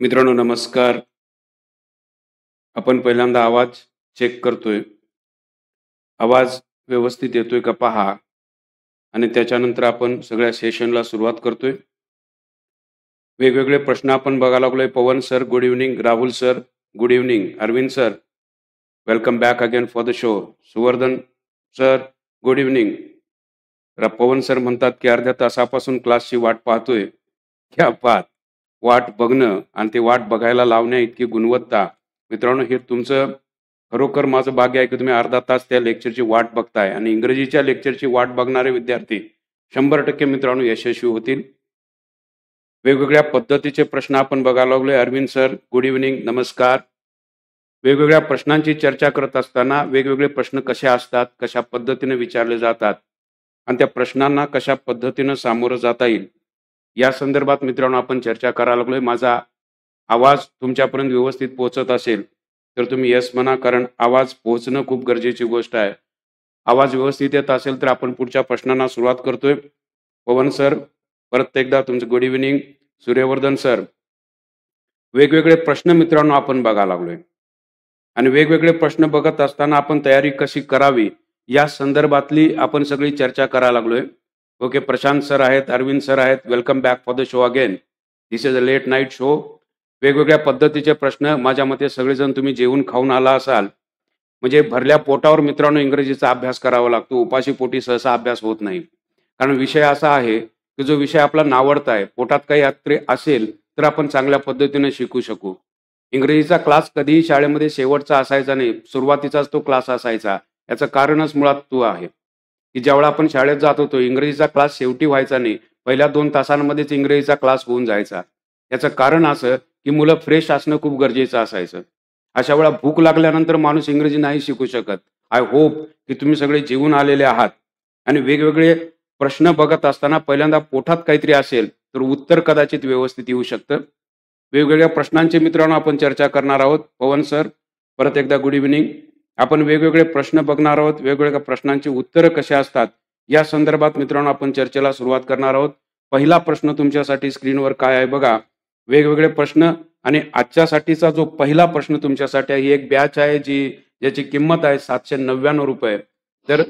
मित्रांनो नमस्कार. आपण पहिल्यांदा आवाज चेक करतोय. आवाज व्यवस्थित येतोय का पहा आणि त्याच्यानंतर आपण सगळ्या सेशनला सुरुवात करतोय. वेगवेगळे प्रश्न आपण बघायला लागलोय. Pawan sir good evening, Rahul sir good evening, Arvind sir welcome back again for the show, Suvardhan sir good evening. Pawan sir म्हणतात की अर्ध्या तासापासून क्लासची वाट पाहतोय. क्या बात. वाट बघणं आणि ते वाट बघायला लावण्या इतकी गुणवत्ता. मित्रांनो हे तुमचं खरोखर माझं भाग्य आहे की तुम्ही अर्धा तास त्या लेक्चरची वाट बघताय आणि इंग्रजीच्या लेक्चरची वाट बघणारे विद्यार्थी 100% मित्रांनो यशस्वी होतील. वेगवेगळ्या पद्धतीचे प्रश्न आपण बघायला लागलोय. अरविंद सर गुड इव्हनिंग, नमस्कार. वेगवेगळ्या प्रश्नांची चर्चा करत असताना वेगवेगळे प्रश्न कसे असतात, कशा पद्धतीने विचारले जातात आणि त्या प्रश्नांना कशा पद्धतीनं सामोरं जाता येईल या संदर्भात मित्रांनो आपण चर्चा करायला लागलोय. माझा आवाज तुमच्यापर्यंत व्यवस्थित पोहोचत असेल तर तुम्ही यस म्हणा, कारण आवाज पोहोचणं खूप गरजेची गोष्ट आहे. आवाज व्यवस्थित येत असेल तर आपण पुढच्या प्रश्नांना सुरुवात करतोय. पवन सर परत एकदा तुमचं गुड इव्हनिंग. सूर्यवर्धन सर, वेगवेगळे प्रश्न मित्रांनो आपण बघायला लागलोय आणि वेगवेगळे प्रश्न बघत असताना आपण तयारी कशी करावी या संदर्भातली आपण सगळी चर्चा करायला लागलोय. ओके, प्रशांत सर आहेत, अरविंद सर आहेत, welcome back for the show again. This is a late night show. वेगवेगळ्या पद्धतीचे प्रश्न, माझ्या मते सगळेजण तुम्ही जेवून खाऊन आला असाल, म्हणजे भरल्या पोटावर मित्रांनो इंग्रजीचा अभ्यास करावा लागतो. उपाशी पोटी सहसा अभ्यास होत नाही, कारण विषय असा आहे की जो विषय आपला नावडता आहे, पोटात काही यात्रे असेल तर आपण चांगल्या पद्धतीने शिकू शकू. इंग्रजीचा क्लास कधीही शाळेमध्ये शेवटचा असायचा नाही, सुरुवातीचाच तो क्लास असायचा. याचं कारणच मुळात तो आहे की ज्यावेळा आपण शाळेत जात होतो इंग्रजीचा क्लास शेवटी व्हायचा नाही, पहिल्या 2 तासांमध्येच इंग्रजीचा क्लास होऊन जायचा. याचं कारण असं की मुलं फ्रेश असणं खूप गरजेचं असायचं. अशा वेळा भूक लागल्यानंतर माणूस इंग्रजी नाही शिकू शकत. आय होप की तुम्ही सगळे जेवून आलेले आहात आणि वेगवेगळे प्रश्न बघत असताना पहिल्यांदा पोटात काहीतरी असेल तर उत्तर कदाचित व्यवस्थित येऊ शकतं. वेगवेगळ्या प्रश्नांचे मित्रांनो आपण चर्चा करणार आहोत. पवन सर परत एकदा गुड इव्हनिंग. आपण वेगवेगळे प्रश्न बघणार आहोत, वेगवेगळ्या प्रश्नांची उत्तरं कशी असतात या संदर्भात मित्रांनो आपण चर्चेला सुरुवात करणार आहोत. पहिला प्रश्न तुमच्यासाठी स्क्रीनवर काय आहे बघा. वेगवेगळे प्रश्न आणि आजच्यासाठीचा जो पहिला प्रश्न तुमच्यासाठी आहे, ही एक बॅच आहे ज्याची किंमत आहे 799 रुपये. तर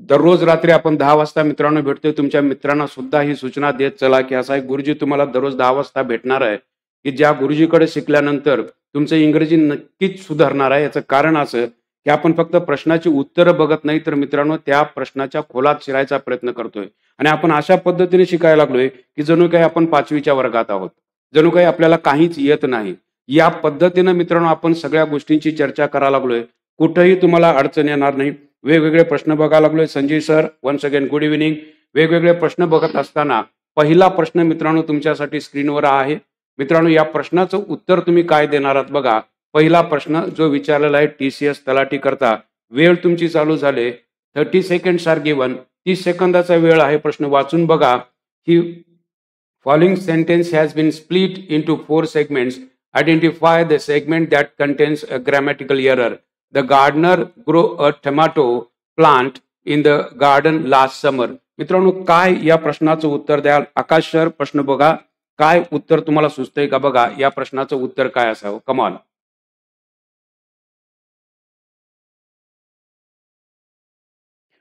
दररोज रात्री आपण 10 वाजता मित्रांनो भेटतोय. तुमच्या मित्रांना सुद्धा ही सूचना देत चला की असा एक गुरुजी तुम्हाला दररोज 10 वाजता भेटणार आहे की ज्या गुरुजीकडे शिकल्यानंतर तुमचं इंग्रजी नक्कीच सुधारणार आहे. याचं कारण असं की आपण फक्त प्रश्नाची उत्तरं बघत नाही, तर मित्रांनो त्या प्रश्नाच्या खोलात शिरायचा प्रयत्न करतोय आणि आपण अशा पद्धतीने शिकायला लागलोय की जणू काही आपण 5वीच्या वर्गात आहोत, जणू काही आपल्याला काहीच येत नाही. या पद्धतीनं मित्रांनो आपण सगळ्या गोष्टींची चर्चा करायला लागलोय. कुठेही तुम्हाला अडचण येणार नाही. वेगवेगळे प्रश्न बघायला लागलोय. Sanjay sir once again good evening. वेगवेगळे प्रश्न बघत असताना पहिला प्रश्न मित्रांनो तुमच्यासाठी स्क्रीनवर आहे. मित्रांनो या प्रश्नाचं उत्तर तुम्ही काय देणार आहात बघा. पहिला प्रश्न जो विचारलेला आहे TCS तलाठी करता. वेळ तुमची चालू झाले. 30 सेकंड्स आर गिवन. 30 सेकंदाचा वेळ आहे. प्रश्न वाचून बघा. ही following sentence has been split into 4 segments. Identify the segment that contains a grammatical error. The gardener grew a tomato plant in the garden last summer. मित्रांनो काय या प्रश्नाचं उत्तर द्याल? आकाश सर प्रश्न बघा. काय उत्तर तुम्हाला सुचतंय का बघा. या प्रश्नाचं उत्तर काय असावं? कमाल.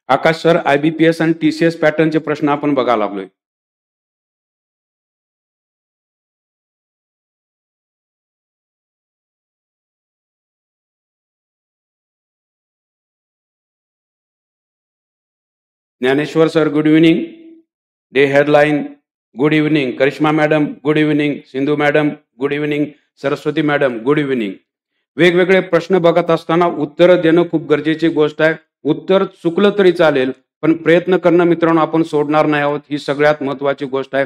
आकाश सर IBPS आणि TCS पॅटर्नचे प्रश्न आपण बघायला लागलोय. Dnyaneshwar sir good evening. Day headline good evening. Karishma madam good evening. Sindhu madam good evening. Saraswati madam good evening. वेगवेगळे प्रश्न बघत असताना उत्तरं देणं खूप गरजेची गोष्ट आहे. उत्तर चुकलं तरी चालेल, पण प्रयत्न करणं मित्रांनो आपण सोडणार नाही आहोत. ही सगळ्यात महत्वाची गोष्ट आहे.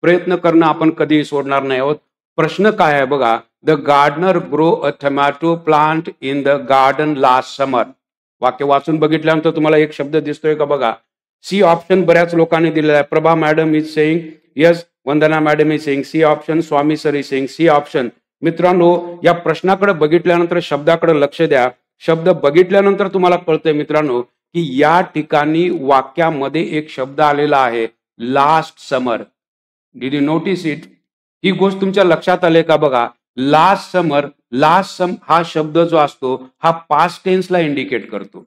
प्रयत्न करणं आपण कधीही सोडणार नाही आहोत. प्रश्न काय आहे बघा. The gardener grow a tomato plant in the garden last summer. वाक्य वाचून बघितल्यानंतर तुम्हाला एक शब्द दिसतोय का बघा. सी ऑप्शन बऱ्याच लोकांनी दिलेला आहे. Prabha madam is saying yes. Vandana madam is saying C option. Swami sir is saying C option. मित्रांनो या प्रश्नाकडे बघितल्यानंतर शब्दाकडे लक्ष द्या. शब्द बघितल्यानंतर तुम्हाला कळतंय मित्रांनो की या ठिकाणी वाक्यामध्ये एक शब्द आलेला आहे last summer. Did you notice it? ही गोष्ट तुमच्या लक्षात आली का बघा. लास्ट समर, हा शब्द जो असतो हा पास्ट टेन्सला इंडिकेट करतो.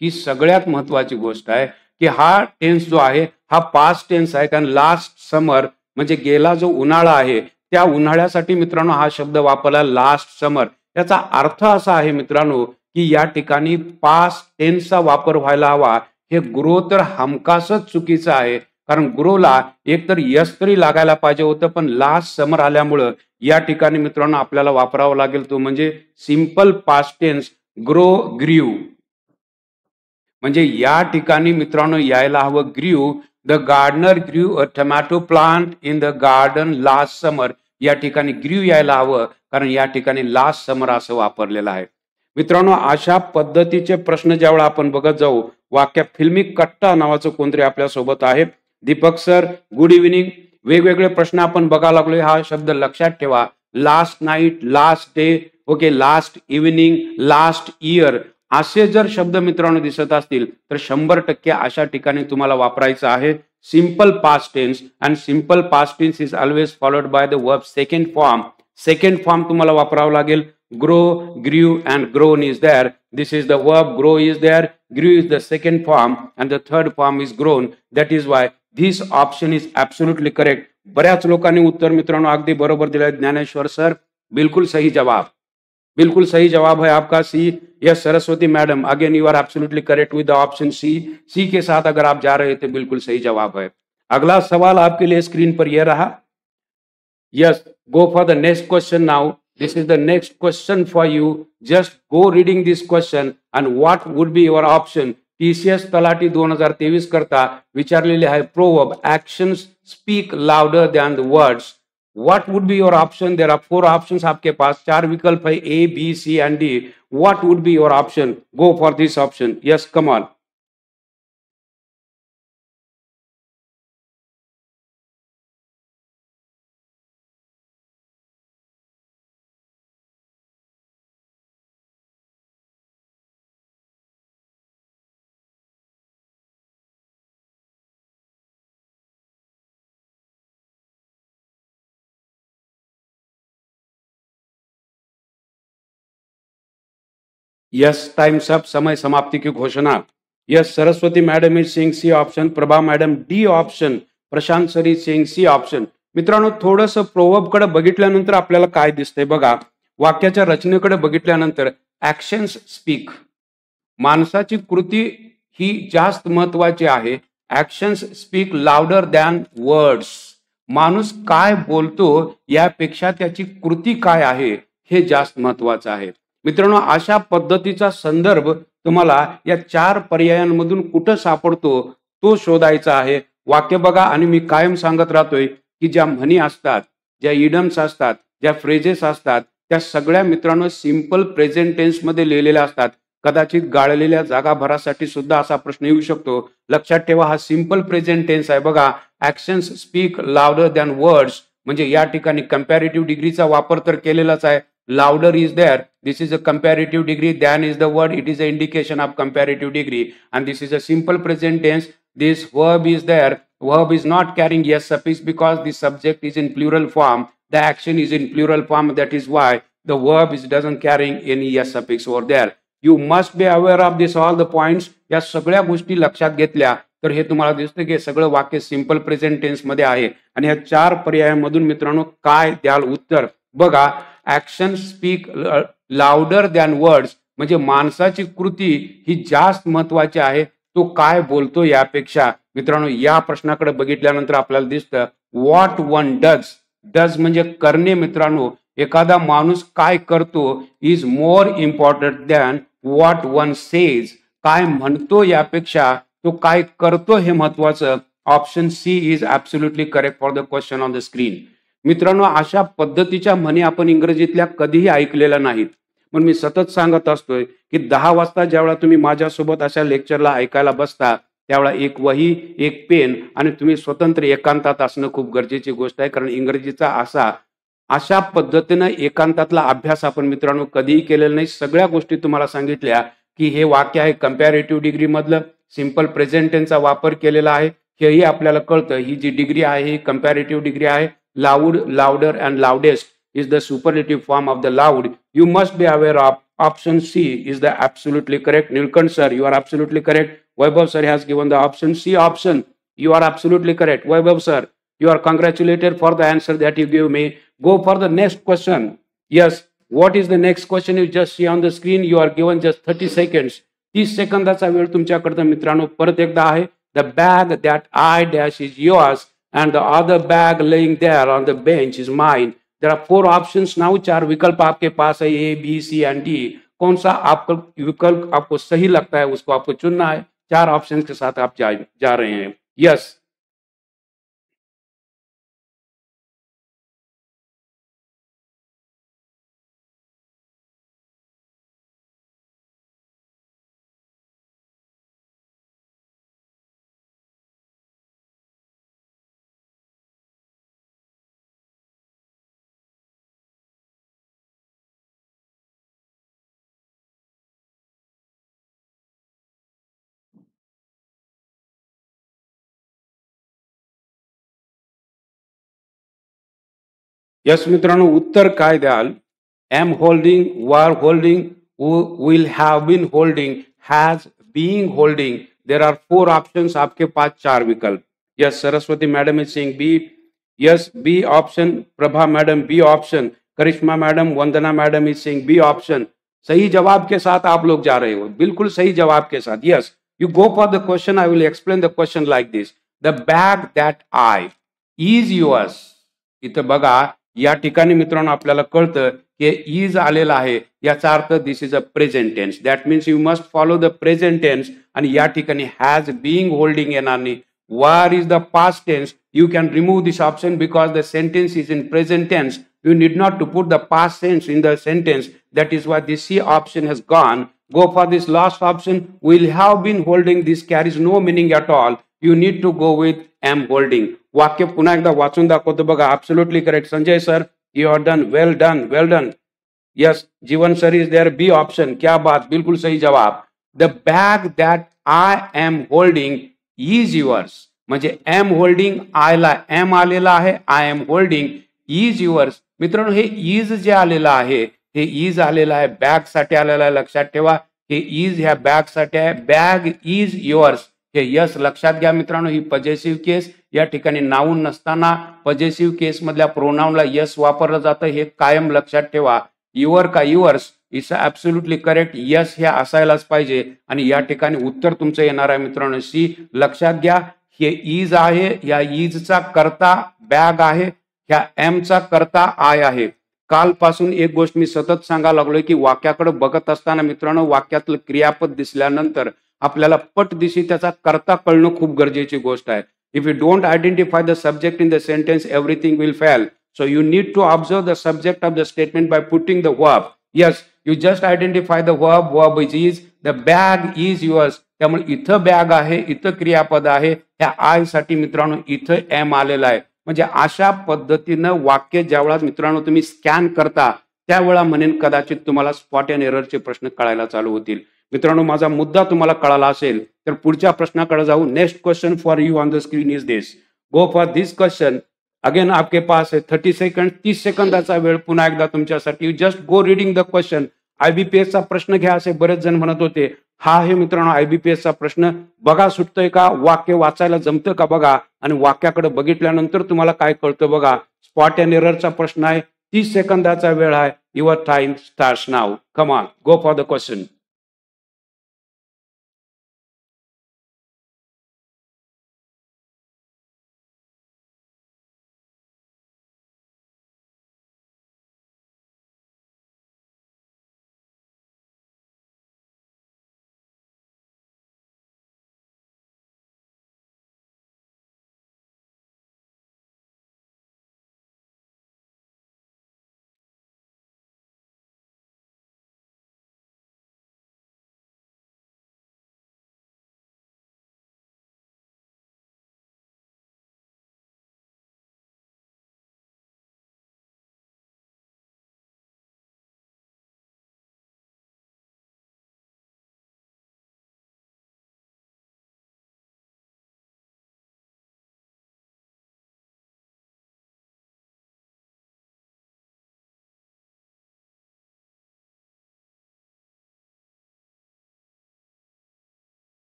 ही सगळ्यात महत्वाची गोष्ट आहे की हा टेन्स जो आहे हा पास्ट टेन्स आहे, कारण लास्ट समर म्हणजे गेला जो उन्हाळा आहे त्या उन्हाळ्यासाठी मित्रांनो हा शब्द वापरला लास्ट समर. याचा अर्थ असा आहे मित्रांनो की या ठिकाणी पास्ट टेन्सचा वापर व्हायला हवा. हे ग्रो तर हमखासच चुकीचं आहे, कारण ग्रोला एकतर यश तरी लागायला पाहिजे होतं, पण लास्ट समर आल्यामुळं या ठिकाणी मित्रांनो आपल्याला वापरावं लागेल तो म्हणजे सिंपल पास्ट टेन्स ग्रो ग्रीव. म्हणजे या ठिकाणी मित्रांनो यायला हवं ग्रीव. The gardener grew a tomato plant in the garden last summer. या ठिकाणी ग्रीव यायला हवं, कारण या ठिकाणी लास्ट समर असं वापरलेलं आहे. मित्रांनो अशा पद्धतीचे प्रश्न ज्यावेळा आपण बघत जाऊ, वाक्यात फिल्मी कट्टा नावाचं कोणतरी आपल्या सोबत आहे. Deepak sir good evening. वेगवेगळे प्रश्न आपण बघायला लागलोय. हा शब्द लक्षात ठेवा. Last night, last day, okay, last evening, last year असे जर शब्द मित्रांनो दिसत असतील तर 100% अशा ठिकाणी तुम्हाला वापरायचं आहे simple past tense. And simple past tense is always followed by the verb second form. Second form तुम्हाला वापरावं लागेल. Grow, grew and grown is there. This is the verb grow is there. Grew is the second form and the third form is grown. That is why this option is absolutely correct. बऱ्याच लोकांनी उत्तर मित्रांनो अगदी बरोबर दिलं. Dnyaneshwar sir बिल्कुल सही जवाब. बिल्कुल सही जवाब है आपका C. Yes Saraswati madam again you are absolutely correct with the option C. C के साथ अगर आप जा रहे थे बिल्कुल सही जवाब है. अगला सवाल आपके लिए स्क्रीन पर यह रहा. Yes go for the next question now. This is the next question for you. Just go reading this question and what would be your option. TCS तलाठी 2023 करता विचारलेले आहे. Proverb actions speak louder than the words. What would be your option? There are 4 options आपके पास. 4 विकल्प है A, B, C and D. What would be your option? Go for this option. Yes, come on. Yes time's up. समय समाप्ति की घोषणा. Yes Saraswati madam is saying C option. Prabha madam D option. Prashant sir is saying C option. मित्रांनो थोडंसं proverb कडे बघितल्यानंतर आपल्याला काय दिसतंय बघा. वाक्याच्या रचनेकडे बघितल्यानंतर ऍक्शन्स स्पीक, माणसाची कृती ही जास्त महत्वाची आहे. Actions speak louder than words. माणूस काय बोलतो यापेक्षा त्याची कृती काय आहे हे जास्त महत्वाचं आहे. मित्रांनो अशा पद्धतीचा संदर्भ तुम्हाला या 4 पर्यायांमधून कुठं सापडतो तो शोधायचा आहे. वाक्य बघा. आणि मी कायम सांगत राहतोय की ज्या म्हणी असतात, ज्या इडम्स असतात, ज्या फ्रेजेस असतात त्या सगळ्या मित्रांनो सिंपल प्रेझेंट टेन्स मध्ये लिहिलेल्या असतात. कदाचित गाळलेल्या जागा भरासाठी सुद्धा असा प्रश्न येऊ शकतो. लक्षात ठेवा हा सिंपल प्रेझेंट टेन्स आहे. बघा actions speak louder than words म्हणजे या ठिकाणी कंपॅरेटिव्ह डिग्रीचा वापर तर केलेलाच आहे. Louder is there. This is a comparative degree. Than is the word. It is an indication of comparative degree. And this is a simple present tense. This verb is there. Verb is not carrying yes suffix because the subject is in plural form. The action is in plural form. That is why the verb doesn't carrying any yes suffix over there. You must be aware of this all the points. या सगळ्या गोष्टी लक्षात घेतल्या तर हे तुम्हाला दिसतं की सगळं वाक्य सिंपल प्रेझेंट टेन्स मध्ये आहे. आणि या 4 पर्यायांमधून मित्रांनो काय द्याल उत्तर बघा. Action speak louder than words म्हणजे माणसाची कृती ही जास्त महत्वाची आहे. तो काय बोलतो यापेक्षा. मित्रांनो या प्रश्नाकडे बघितल्यानंतर आपल्याला दिसतं व्हॉट वन डज. डज म्हणजे करणे. मित्रांनो एखादा माणूस काय करतो is more important than what one says. काय म्हणतो यापेक्षा तो काय करतो हे महत्वाचं. Option C is absolutely correct for the question on the screen. मित्रांनो अशा पद्धतीच्या म्हणी आपण इंग्रजीतल्या कधीही ऐकलेल्या नाहीत. पण मी सतत सांगत असतोय की 10 वाजता ज्यावेळा तुम्ही माझ्यासोबत अशा लेक्चरला ऐकायला बसता त्यावेळा एक वही, एक पेन आणि तुम्ही स्वतंत्र एकांतात असणं खूप गरजेची गोष्ट आहे. कारण इंग्रजीचा अशा पद्धतीनं एकांतातला अभ्यास आपण मित्रांनो कधीही केलेला नाही. सगळ्या गोष्टी तुम्हाला सांगितल्या की हे वाक्य आहे कंपॅरेटिव्ह डिग्री मधलं. सिंपल प्रेझेंट टेन्सचा वापर केलेला आहे हेही आपल्याला कळतं. ही जी डिग्री आहे ही कंपॅरेटिव्ह डिग्री आहे. loud, louder, and loudest is the superlative form of the loud. You must be aware of option C is the absolutely correct. Nilkant sir, you are absolutely correct. Vaibhav sir has given the option C option. You are absolutely correct. Vaibhav sir, you are congratulated for the answer that you give me. Go for the next question. Yes, what is the next question? You just see on the screen. You are given just 30 seconds. 30 सेकंदाचा वेळ तुमच्याकडे मित्रांनो परत एकदा आहे. The bag that I dash is yours and the other bag laying there on the bench is mine. There are 4 options now. 4 विकल्प आपके पास है, A, B, C and D. कौन सा आपका विकल्प आपको सही लगता है उसको आपको चुनना है. 4 ऑप्शन के साथ आप जा रहे हैं. यस. यस मित्रांनो, उत्तर काय द्याल? Am holding, were holding, will have been holding, has being holding. There are 4 options. आपके पास 4 विकल्प. Yes, Saraswati madam is saying B. Yes, B option. Prabha madam B option. Karishma madam, Vandana madam is saying B option. सही जवाब के साथ आप लोग जा रहे हो, बिल्कुल सही जवाब के साथ. Yes, you go for the question. I will explain the question like this. The bag that I is yours. इथं बघा, या ठिकाणी मित्रांनो आपल्याला कळतं की इज आलेला आहे, याचा अर्थ this is a present tense. That means you must follow the present tense. आणि या ठिकाणी हॅज बीइंग होल्डिंग येणार नाही. Were is the past tense. You can remove this option because the sentence is in present tense. You need not to put the past tense in the sentence. That is why the C option has gone. Go for this last option. Will have been holding. This carries no meaning at all. You need to go with am holding. वाक्य पुन्हा एकदा वाचून दाखवतो बघा. Absolutely correct. Sanjay sir, you are done. Well done. Well done. Yes, Jivan sir is there. B option. क्या बात, बिल्कुल सही जवाब. The bag that I am holding is yours. म्हणजे एम होल्डिंग, आयला एम आलेला आहे, I am holding, is yours. मित्रांनो, हे इज जे आलेलं आहे, हे इज आलेलं आहे, बॅग साठी आलेलं आहे. लक्षात ठेवा, हे इज ह्या बॅग साठी आहे. Bag is yours. हे यस लक्षात घ्या मित्रांनो. ही पॉझेसिव्ह केस. या ठिकाणी नाऊन नसताना पॉझेसिव्ह केस मधल्या प्रोनाऊनला यस वापरलं जातं. हे कायम लक्षात ठेवा. युअर का yours is absolutely correct. Yes हे असायलाच पाहिजे. आणि या ठिकाणी उत्तर तुमचं येणार आहे मित्रांनो सी. लक्षात घ्या, हे इज आहे, या इजचा करता बॅग आहे, ह्या एमचा करता आय आहे. कालपासून एक गोष्ट मी सतत सांगायला लागलोय की वाक्याकडे बघत असताना मित्रांनो, वाक्यातलं क्रियापद दिसल्यानंतर आपल्याला पटदिशी त्याचा करता कळणं खूप गरजेची गोष्ट आहे. If you don't identify the subject in the sentence, everything will fail. So you need to observe the subject of the statement by putting the verb. Yes, you just identify the verb. Verb is the bag is yours. त्यामुळे इथं bag आहे, इथं क्रियापद आहे. ह्या I साठी मित्रांनो इथं एम आलेला आहे. म्हणजे अशा पद्धतीनं वाक्य ज्यावेळा मित्रांनो तुम्ही स्कॅन करता, त्यावेळा म्हणेन कदाचित तुम्हाला स्पॉट अँड एररचे प्रश्न कळायला चालू होतील. मित्रांनो, माझा मुद्दा तुम्हाला कळाला असेल तर पुढच्या प्रश्नाकडे जाऊ. Next question for you on the screen is this. Go for this question. Again आपके पास है 30 सेकंड. 30 सेकंदाचा वेळ पुन्हा एकदा तुमच्यासाठी. Just go reading the question. आयबीपीएसचा प्रश्न घ्या असे बरेच जण म्हणत होते. हा आहे मित्रांनो आयबीपीएसचा प्रश्न. बघा सुटतोय का, वाक्य वाचायला जमतं का बघा, आणि वाक्याकडे बघितल्यानंतर तुम्हाला काय कळतं बघा. स्पॉट अँड एररचा प्रश्न आहे. 30 सेकंदाचा वेळ आहे. Your time starts now. Come on, go for the question.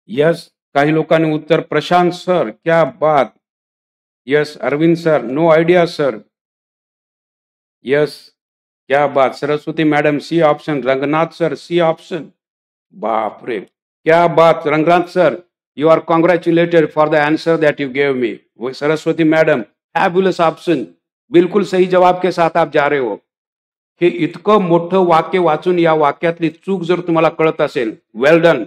Yes काही लोकांनी उत्तर प्रशांत सर क्या बात. Yes Arvind sir no idea sir. Yes क्या बात. Saraswati madam C option. Ranganath sir C option. बाप रे क्या बात. Rangnath sir you are congratulated for the answer that you gave me. Saraswati madam fabulous option. बिल्कुल सही जवाब के साथ आप जा रहे हो. हे इतकं मोठं वाक्य वाचून या वाक्यातली चूक जर तुम्हाला कळत असेल, वेल डन,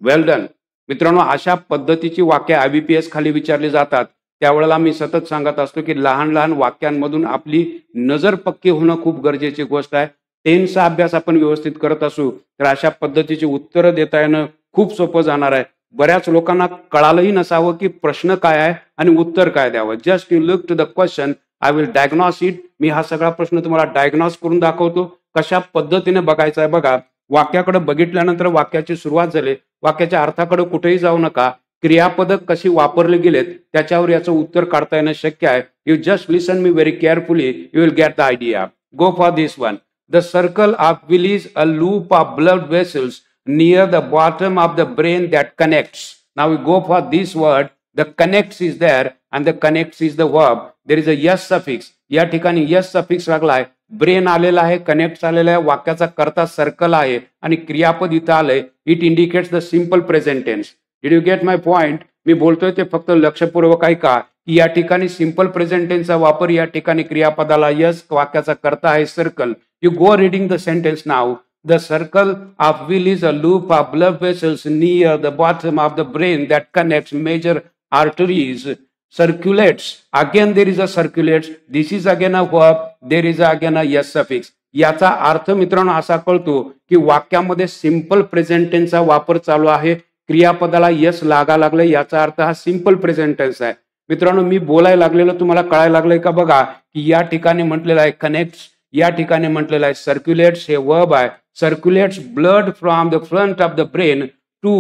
वेल डन. मित्रांनो, अशा पद्धतीची वाक्य IBPS खाली विचारली जातात. त्यावेळेला मी सतत सांगत असतो की लहान लहान वाक्यांमधून आपली नजर पक्की होणं खूप गरजेची गोष्ट आहे. टेन्सचा अभ्यास आपण व्यवस्थित करत असू तर अशा पद्धतीची उत्तरं देता येणं खूप सोपं जाणार आहे. बऱ्याच लोकांना कळालंही नसावं की प्रश्न काय आहे आणि उत्तर काय द्यावं. Just you look to the question, I will diagnose it. मी हा सगळा प्रश्न तुम्हाला डायग्नॉस करून दाखवतो. कशा पद्धतीने बघायचा आहे बघा. वाक्याकडे बघितल्यानंतर वाक्याची सुरुवात झाली, वाक्याच्या अर्थाकडे कुठेही जाऊ नका. क्रियापदक कशी वापरले गेलेत त्याच्यावर याचं उत्तर काढता येणं शक्य आहे. You just listen me very carefully, you will get the idea. Go for this one. The circle of will is a loop of blood vessels near the bottom of the brain that connects. Now we go for this word. The connects is there and the connects is the verb. There is a yes suffix. या ठिकाणी yes suffix लागलाय. Brain आलेला आहे, connect आलेला आहे, वाक्याचा कर्ता circle आहे आणि क्रियापद इथं आलंय. It indicates the simple present tense. Did you get my point? मी बोलतोय ते फक्त लक्षपूर्वक ऐका की या ठिकाणी सिंपल प्रेझेंट टेन्सचा वापर, या ठिकाणी क्रियापदाला यस, वाक्याचा कर्ता आहे circle. You go reading the sentence now. The circle of will is a loop of blood vessels near the bottom of the brain that connects major arteries, circulates. Again there is a circulates. This is again a verb. There is again a yes suffix. याचा अर्थ मित्रांनो असा कळतो की वाक्यामध्ये simple present टेन्सचा वापर चालू आहे. क्रियापदाला यस लागा लागले, याचा अर्थ हा सिंपल प्रेझेंट टेन्स आहे. मित्रांनो, मी बोलायला लागलेलं तुम्हाला कळायला लागलंय का बघा की या ठिकाणी म्हटलेलं आहे कनेक्ट्स, या ठिकाणी म्हटलेलं आहे सर्क्युलेट्स. हे वर्ब आहे. Circulates blood from the front of the brain to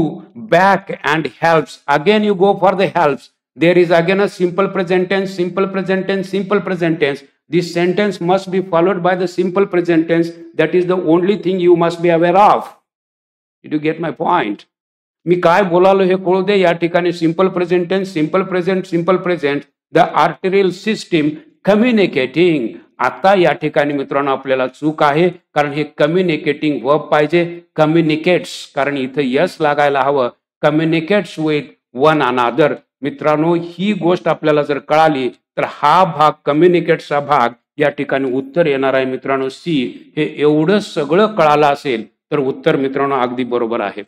back and helps. Again you go for the helps. There is again a simple present tense, simple present tense, simple present tense. This sentence must be followed by the simple present tense. That is the only thing you must be aware of. Did you get my point? मी काय बोलालो हे कळू दे. या ठिकाणी simple present tense, simple present, simple present. The arterial system communicating. आता या ठिकाणी मित्रांनो आपल्याला चूक आहे, कारण हे कम्युनिकेटिंग वर्ब पाहिजे. कम्युनिकेट्स, कारण इथं यस लागायला हवं. Communicates with one another. मित्रांनो, ही गोष्ट आपल्याला जर कळाली तर हा भाग, कम्युनिकेट्सचा भाग, या ठिकाणी उत्तर येणार आहे मित्रांनो सी. हे एवढं सगळं कळालं असेल तर उत्तर मित्रांनो अगदी बरोबर आहे.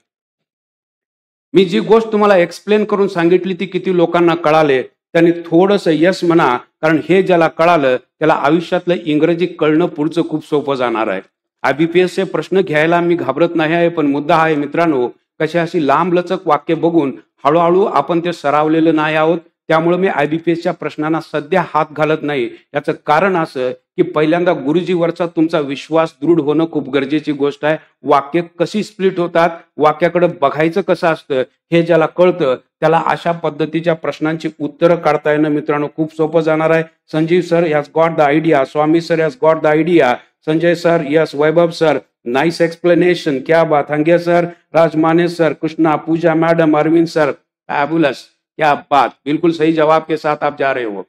मी जी गोष्ट तुम्हाला एक्सप्लेन करून सांगितली ती किती लोकांना कळाले त्यांनी थोडंसं यस म्हणा, कारण हे ज्याला कळालं त्याला आयुष्यातलं इंग्रजी कळणं पुढचं खूप सोपं जाणार आहे. IBPS चे प्रश्न घ्यायला मी घाबरत नाही आहे, पण मुद्दा आहे मित्रांनो, कशी अशी लांब लचक वाक्य बघून हळूहळू आपण ते सरावलेलं नाही आहोत. त्यामुळे मी IBPSच्या प्रश्नांना सध्या हात घालत नाही. याचं कारण असं की पहिल्यांदा गुरुजीवरचा तुमचा विश्वास दृढ होणं खूप गरजेची गोष्ट आहे. वाक्य कशी स्प्लिट होतात, वाक्याकडे बघायचं कसं असतं हे ज्याला कळतं त्याला अशा पद्धतीच्या प्रश्नांची उत्तरं काढता येणं मित्रांनो खूप सोपं जाणार आहे. Sanjeev sir has got the idea. Swami sir has got the idea. Sanjay sir yes. Vaibhav sir nice explanation. क्या बात. हंगे सर, राजमाने सर, कृष्णा, पूजा मैडम, अरविंद सर फैबुलस. क्या बात. बिल्कुल सही जवाब के साथ आप जा रहे हो.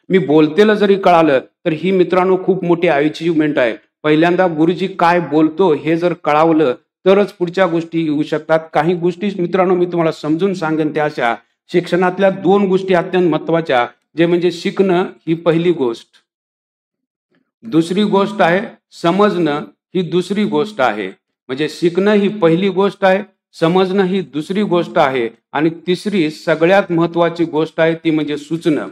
मी बोलतेलं जरी कळालं तर ही मित्रांनो खूप मोठी अचिव्हमेंट आहे. पहिल्यांदा गुरुजी काय बोलतो हे जर कळावलं तरच पुढच्या गोष्टी येऊ शकतात. काही गोष्टी मित्रांनो मी तुम्हाला समजून सांगेन त्या अशा. शिक्षणातल्या 2 गोष्टी अत्यंत महत्वाच्या, जे म्हणजे शिकणं ही पहिली गोष्ट, दुसरी गोष्ट आहे समजणं ही दुसरी गोष्ट आहे. म्हणजे शिकणं ही पहिली गोष्ट आहे, समजणं ही दुसरी गोष्ट आहे आणि तिसरी सगळ्यात महत्वाची गोष्ट आहे ती म्हणजे सुचणं.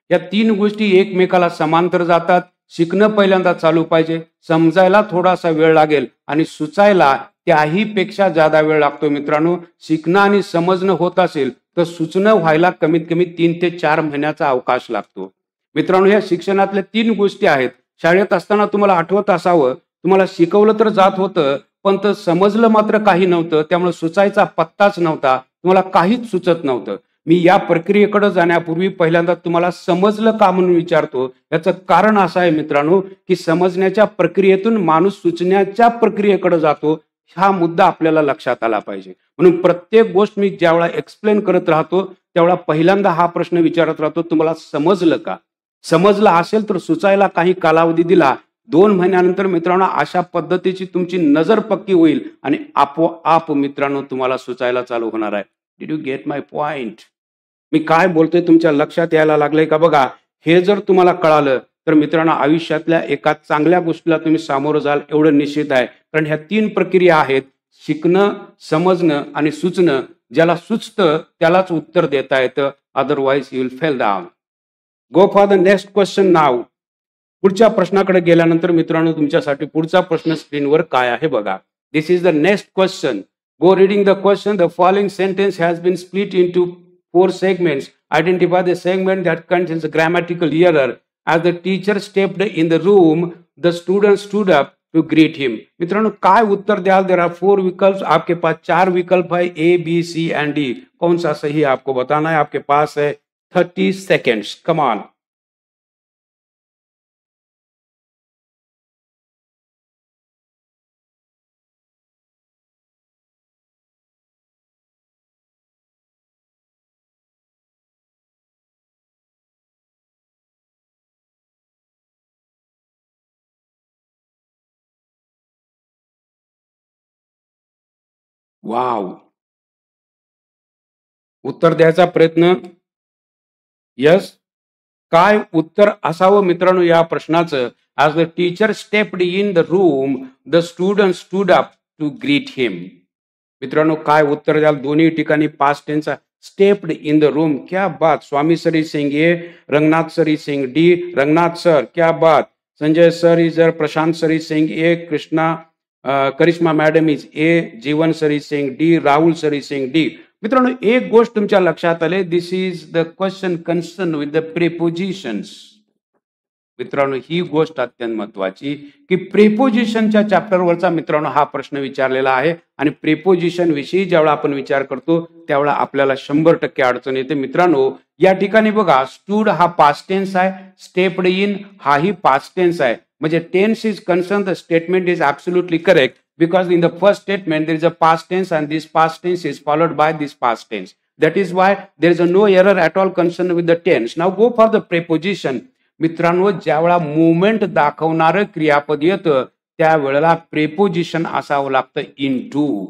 या 3 गोष्टी एकमेकाला समांतर जातात. शिकणं पहिल्यांदा चालू पाहिजे, समजायला थोडासा वेळ लागेल आणि सुचायला त्याही पेक्षा जादा वेळ लागतो. मित्रांनो, शिकणं आणि समजणं होत असेल तर सुचणं व्हायला कमीत कमी 3 ते 4 महिन्याचा अवकाश लागतो. मित्रांनो, या शिक्षणातल्या 3 गोष्टी आहेत. शाळेत असताना तुम्हाला आठवत असावं, तुम्हाला शिकवलं तर जात होतं पण तर समजलं मात्र काही नव्हतं. त्यामुळे सुचायचा पत्ताच नव्हता, तुम्हाला काहीच सुचत नव्हतं. मी या प्रक्रियेकडे जाण्यापूर्वी पहिल्यांदा तुम्हाला समजलं का म्हणून विचारतो. याचं कारण असं आहे मित्रांनो की समजण्याच्या प्रक्रियेतून माणूस सुचण्याच्या प्रक्रियेकडे जातो. हा मुद्दा आपल्याला लक्षात आला पाहिजे. म्हणून प्रत्येक गोष्ट मी ज्यावेळा एक्सप्लेन करत राहतो त्यावेळा पहिल्यांदा हा प्रश्न विचारत राहतो, तुम्हाला समजलं का? समजलं असेल तर सुचायला काही कालावधी दिला, 2 महिन्यानंतर मित्रांनो अशा पद्धतीची तुमची नजर पक्की होईल आणि आपोआप मित्रांनो तुम्हाला सुचायला चालू होणार आहे. Did you get my point? मी काय बोलतोय तुमच्या लक्षात यायला लागलंय का बघा. हे जर तुम्हाला कळालं तर मित्रांनो आयुष्यातल्या एका चांगल्या गोष्टीला तुम्ही सामोरं जाल एवढं निश्चित आहे. कारण ह्या 3 प्रक्रिया आहेत, शिकणं, समजणं आणि सुचणं. ज्याला सुचतं त्यालाच उत्तर देता येतं, otherwise you will fail down. Go for the next question नाव. पुढच्या प्रश्नाकडे गेल्यानंतर मित्रांनो तुमच्यासाठी पुढचा प्रश्न स्क्रीनवर काय आहे बघा. This is the next question. Go reading the question. The following sentence has been split into 4 segments. Identify the segment that contains a grammatical error. As the teacher stepped in the room, the student stood up to greet him. मित्रांनो काय उत्तर द्याल? There are 4 विकल्प. आपके पास 4 विकल्प है, A, B, C and D. कौन सा सही आपको बताना है. आपके पास है 30 seconds. Come on. वाव. उत्तर द्यायचा प्रयत्न. यस. काय उत्तर असावं मित्रांनो या प्रश्नाचं? As the teacher stepped in the room, the student stood up to greet him. मित्रांनो काय उत्तर द्याल? दोन्ही ठिकाणी past tense. Stepped in the room, क्या बात. Swami sir is saying A, Ranganath sir is saying D. Ranganath sir, क्या बात. Sanjay sir is there, Prashant sir is saying A, Krishna Karishma madam is A, Jeevan sir is saying D, Rahul sir is saying D. मित्रांनो एक गोष्ट तुमच्या लक्षात आले, this is the question concern with the prepositions. मित्रांनो ही गोष्ट अत्यंत महत्वाची की प्रिपोजिशनच्या चॅप्टरवरचा मित्रांनो हा प्रश्न विचारलेला आहे आणि प्रिपोजिशन विषयी ज्यावेळा आपण विचार करतो त्यावेळा आपल्याला 100% अडचण येते. मित्रांनो या ठिकाणी बघा, स्टूड हा पास्ट टेन्स आहे, स्टेप्ड इन हाही पास्ट टेन्स आहे. म्हणजे tense is concern, the statement is absolutely correct because in the first statement there is a past tense and this past tense is followed by this past tense. That is why there is a no error at all concerned with the tense. Now go for the preposition. मित्रांनो ज्यावेळा movement दाखवणारं क्रियापद येतं त्यावेळेला preposition असावं लागतं into.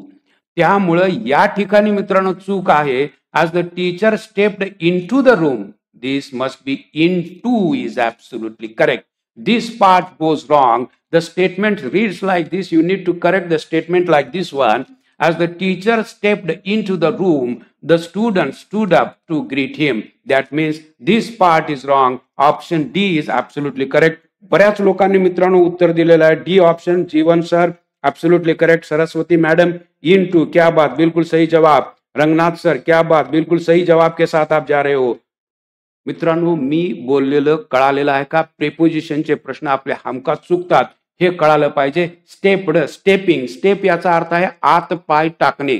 त्यामुळं या ठिकाणी मित्रांनो चूक आहे. as the teacher stepped into the room, this must be into is absolutely correct. This part goes wrong. The statement reads like this. You need to correct the statement like this one. As the teacher stepped into the room, the student stood up to greet him. That means this part is wrong. Option D is absolutely correct. बऱ्याच लोकांनी मित्रांनो उत्तर दिलेलं आहे D option. Jeevan sir absolutely correct. Saraswati madam into, क्या बात, बिल्कुल सही जवाब. रंगनाथ सर, क्या बात, बिल्कुल सही जवाब के साथ आप जा रहे हो. मित्रांनो मी बोललेलं कळालेलं आहे का? प्रेपोजिशनचे प्रश्न आपले हमखास चुकतात हे कळालं पाहिजे. स्टेप्ड, स्टेपिंग, स्टेप याचा अर्थ आहे आत पाय टाकणे.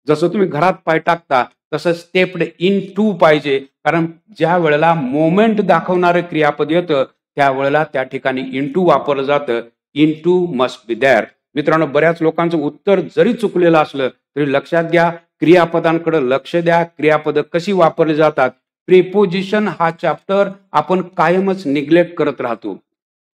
जसं तुम्ही घरात पाय टाकता तसं स्टेप्ड इन टू पाहिजे. कारण ज्या वेळेला मोमेंट दाखवणारं क्रियापद येतं त्यावेळेला त्या ठिकाणी इंटू वापरलं जातं. Into must be there. मित्रांनो बऱ्याच लोकांचं उत्तर जरी चुकलेलं असलं तरी लक्षात घ्या, क्रियापदांकडे लक्ष द्या. क्रियापद कशी वापरली जातात. प्रिपोजिशन हा चॅप्टर आपण कायमच निग्लेक्ट करत राहतो.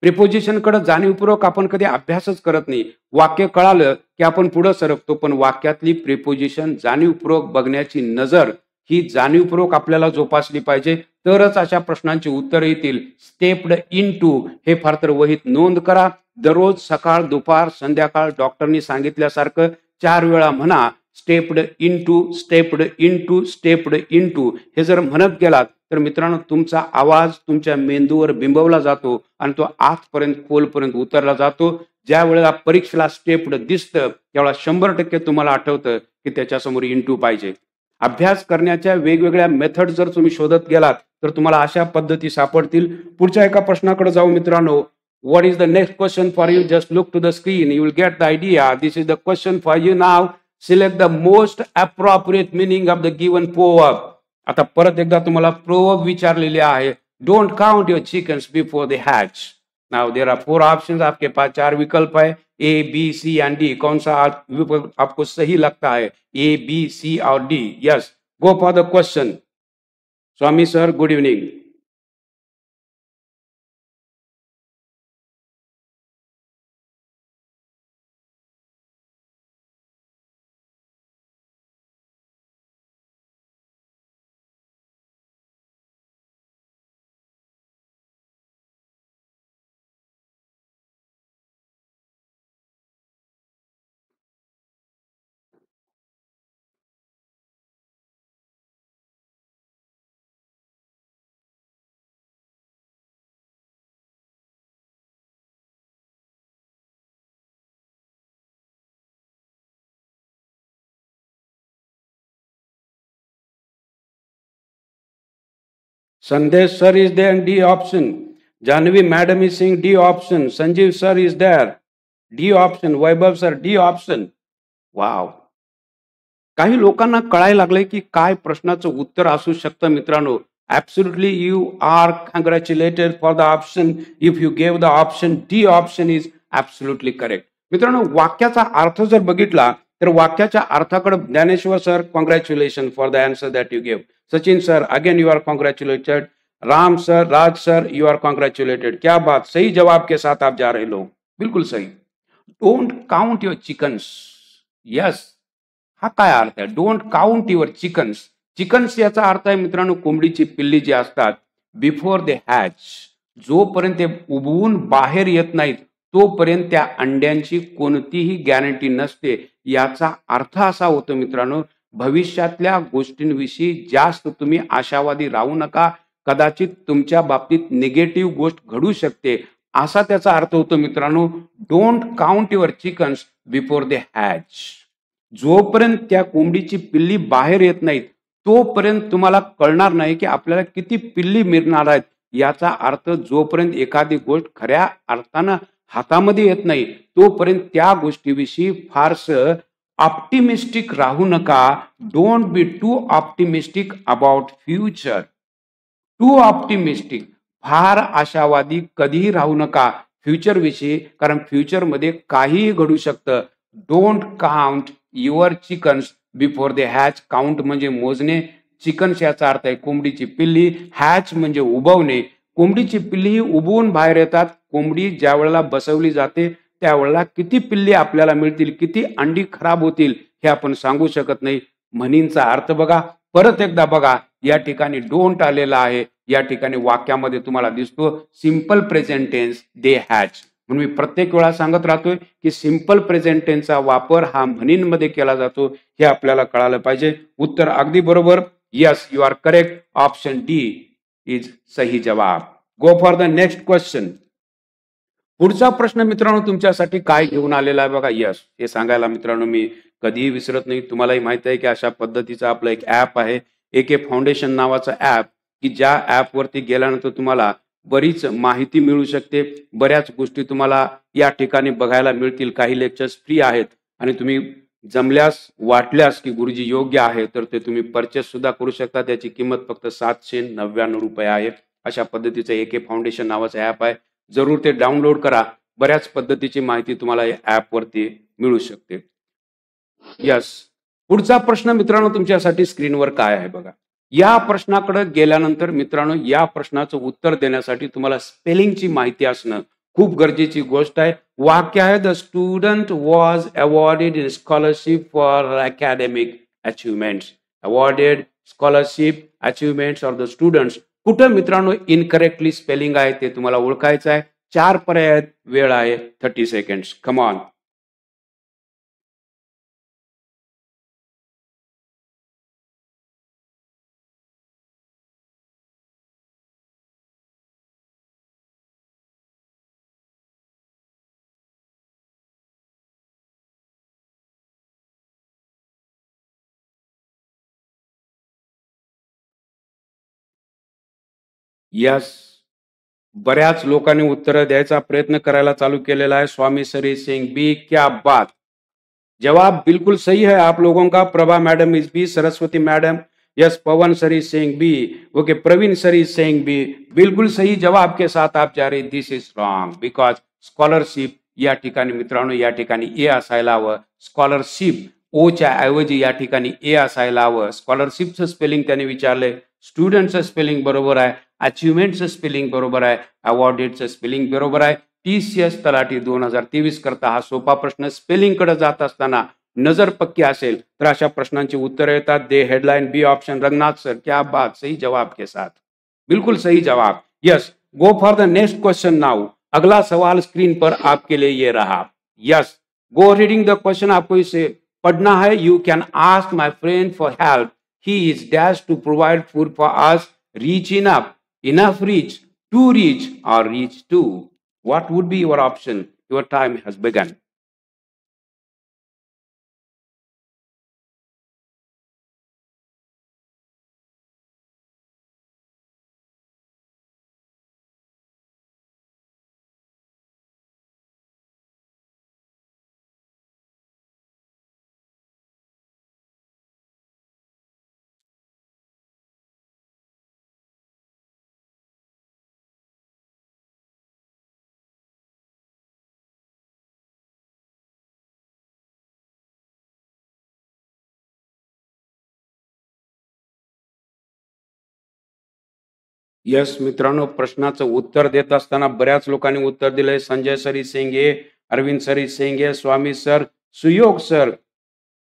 प्रिपोजिशनकडे जाणीवपूर्वक आपण कधी अभ्यासच करत नाही. वाक्य कळालं की आपण पुढे सरकतो, पण वाक्यातली प्रिपोजिशन जाणीवपूर्वक बघण्याची नजर ही जाणीवपूर्वक आपल्याला जोपासली पाहिजे, तरच अशा प्रश्नांची उत्तर येतील. स्टेप्ड इन टू हे फार तर वहीत नोंद करा. दररोज सकाळ, दुपार, संध्याकाळ डॉक्टरनी सांगितल्यासारखं 4 वेळा म्हणा. Stepped into, stepped into, stepped into. हे जर म्हणत गेलात तर मित्रांनो तुमचा आवाज तुमच्या मेंदूवर बिंबवला जातो आणि तो आतपर्यंत खोलपर्यंत उतरला जातो. ज्या वेळेला परीक्षेला स्टेप्ड दिसतं त्यावेळेला 100% तुम्हाला आठवतं की त्याच्यासमोर इंटू पाहिजे. अभ्यास करण्याच्या वेगवेगळ्या मेथड जर तुम्ही शोधत गेलात तर तुम्हाला अशा पद्धती सापडतील. पुढच्या एका प्रश्नाकडे जाऊ मित्रांनो. What is the next question for you? Just look to the screen, you will get the idea. This is the question for you now. Select the most appropriate meaning of the given proverb. आता परत एकदा तुम्हाला proverb विचारलेले आहे. Don't count your chickens before they hatch. Now there are 4 options, आपके पास 4 विकल्प है, A B C and D. कौन सा विकल्प आपको सही लगता है, ए बी सी और D? Yes, go for the question. Swami sir, good evening. Sandesh sir is there in D option. Janvi madam is saying D option. Sanjeev sir is there. D option. Vaibhav sir, D option. Wow. काही लोकांना कळायला लागले की काय प्रश्नाचं उत्तर असू शकतं मित्रांनो. Absolutely you are congratulated for the option if you gave the option D. Option is absolutely correct. मित्रांनो, वाक्याचा अर्थ जर बघितला तर वाक्याच्या अर्थाकडे Dnyaneshwar sir, congratulation for the answer that you gave. Sachin sir, again you are congratulated. Ram sir, Raj sir, you are congratulated. क्या बात, सही जवाब के साथ आप जा रहे लोग, बिल्कुल सही. Don't count your chickens. Yes, हा काय अर्थ आहे, don't count your chickens? Chickens याचा अर्थ आहे मित्रांनो, कोंबडीची पिल्ली जी असतात, बिफोर दे हॅच, जोपर्यंत ते उबवून बाहेर येत नाहीत तोपर्यंत त्या अंड्यांची कोणतीही गॅरंटी नसते. याचा अर्थ असा होतो मित्रांनो, भविष्यातल्या गोष्टींविषयी जास्त तुम्ही आशावादी राहू नका. कदाचित तुमच्या बाबतीत निगेटिव्ह गोष्ट घडू शकते, असा त्याचा अर्थ होतो मित्रांनो. Don't count your chickens before they hatch. जोपर्यंत त्या कोंबडीची पिल्ली बाहेर येत नाहीत तोपर्यंत तुम्हाला कळणार नाही की आपल्याला किती पिल्ली मिळणार आहेत. याचा अर्थ जोपर्यंत एखादी गोष्ट खऱ्या अर्थानं हातामध्ये येत नाही तोपर्यंत त्या गोष्टीविषयी फारसं ऑप्टिमिस्टिक राहू नका. Don't be to optimistic about future. To optimistic, फार आशावादी कधीही राहू नका फ्युचर विषयी, कारण फ्युचर मध्ये काहीही घडू शकतं. Don't count your chickens before they hatch. Count म्हणजे मोजणे, चिकन्स याचा अर्थ आहे कोंबडीची पिल्ली, हॅच म्हणजे उबवणे. कोंबडीची पिल्ली ही उबवून बाहेर येतात. कोंबडी ज्या वेळेला बसवली जाते त्यावेळेला किती पिल्ली आपल्याला मिळतील, किती अंडी खराब होतील हे आपण सांगू शकत नाही. म्हणींचा अर्थ बघा, परत एकदा बघा, या ठिकाणी डोंट आलेला आहे, या ठिकाणी वाक्यामध्ये तुम्हाला दिसतो सिंपल प्रेझेंट टेन्स दे हॅच. म्हणून मी प्रत्येक वेळा सांगत राहतोय की सिंपल प्रेझेंट टेन्सचा वापर हा म्हणींमध्ये केला जातो, हे आपल्याला कळालं पाहिजे. उत्तर अगदी बरोबर. Yes, you are correct. Option D is सही जवाब. Go for the next question. पुढचा प्रश्न मित्रांनो तुमच्यासाठी काय घेऊन आलेला आहे बघा. यस, हे सांगायला मित्रांनो मी कधीही विसरत नाही. तुम्हालाही माहित आहे की अशा पद्धतीचा आपलं एक ऍप आहे, AK फाउंडेशन नावाचं ऍप, की ज्या ऍपवरती गेल्यानंतर तुम्हाला बरीच माहिती मिळू शकते. बऱ्याच गोष्टी तुम्हाला या ठिकाणी बघायला मिळतील. काही लेक्चर्स फ्री आहेत आणि तुम्ही जमल्यास वाटल्यास की गुरुजी योग्य आहे तर ते तुम्ही परचेस सुद्धा करू शकता. त्याची किंमत फक्त 799 रुपये आहे. अशा पद्धतीचं AK फाउंडेशन नावाचं ऍप आहे, जरूर ते डाउनलोड करा. बऱ्याच पद्धतीची माहिती तुम्हाला या ऍप वरती मिळू शकते. यस, पुढचा प्रश्न मित्रांनो तुमच्यासाठी स्क्रीनवर काय आहे बघा. या प्रश्नाकडे गेल्यानंतर मित्रांनो या प्रश्नाचं उत्तर देण्यासाठी तुम्हाला स्पेलिंगची माहिती असणं खूप गरजेची गोष्ट आहे. वाक्य आहे, the student was awarded in scholarship for academic achievements. Awarded, scholarship, achievements or the students. कुठं मित्रांनो इनकरेक्टली स्पेलिंग आहे ते तुम्हाला ओळखायचं आहे. 4 पर्याय आहेत, वेळ आहे 30 सेकंड्स. Come on. यस, बऱ्याच लोकांनी उत्तर द्यायचा प्रयत्न करायला चालू केलेला है. स्वामी सरी सिंह बी, क्या बात. जवाब बिल्कुल सही है आप लोगों का. Prabha madam is B, Saraswati madam yes, Pawan sir is saying B. Okay, Praveen sir is saying B. बिल्कुल सही जवाब के साथ आप जा रहे. This is wrong because scholarship या ठिकाणी मित्रांनो या ठिकाणी ए असायला हवं. स्कॉलरशिप ओच्या ऐवजी या ठिकाणी ए असायला हवं. स्कॉलरशिपचं स्पेलिंग त्याने विचारलंय. स्टुडंटचं स्पेलिंग बरोबर आहे. अचिव्हमेंटचं स्पेलिंग बरोबर आहे. अवॉर्डेडचं स्पेलिंग बरोबर आहे. TCS तलाठी 2023 करता हा सोपा प्रश्न स्पेलिंग कडे जात असताना नजर पक्की असेल तर अशा प्रश्नांची उत्तर येतात. The headline B option. Ranganath sir, क्या बात, सही जवाब के साथ, बिल्कुल सही जवाब. Yes, go for the next question now. अगला सवाल स्क्रीन पर आपके लिए ये रहा. Yes, go reading the question. आपको इसे पढ़ना है. You can ask my friend for help. He is dash to provide food for us. Rich enough rich, to rich और rich to. What would be your option? Your time has begun. Yes मित्रांनो, प्रश्नाचं उत्तर देत असताना बऱ्याच लोकांनी उत्तर दिलंय. Sanjay sir is saying A, Arvind sir is saying A, Swami sir, Suyog sir,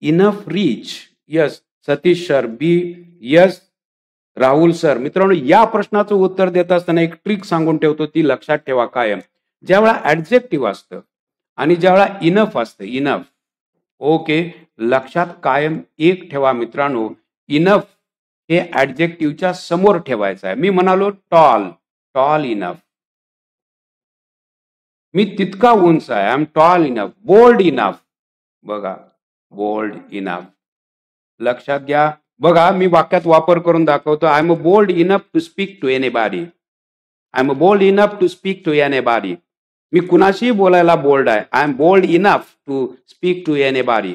enough reach. Yes, Satish sir B. Yes, Rahul sir. मित्रांनो, या प्रश्नाचं उत्तर देत असताना एक ट्रिक सांगून ठेवतो, ती लक्षात ठेवा कायम. ज्यावेळा ऍडजेक्टिव्ह असतं आणि ज्यावेळा इनफ असतं, इनफ, ओके, लक्षात कायम एक ठेवा मित्रांनो, इनफ हे ऍडजेक्टिव्हच्या समोर ठेवायचं आहे. मी म्हणालो टॉल, टॉल इनफ. मी तितका उंच आहे, I am tall enough. Bold enough, बघा, बोल्ड इनफ. लक्षात घ्या. बघा, मी वाक्यात वापर करून दाखवतो. I am bold enough to speak to anybody. I am bold enough to speak to anybody. मी कुणाशीही बोलायला बोल्ड आहे. I am bold enough to speak to anybody.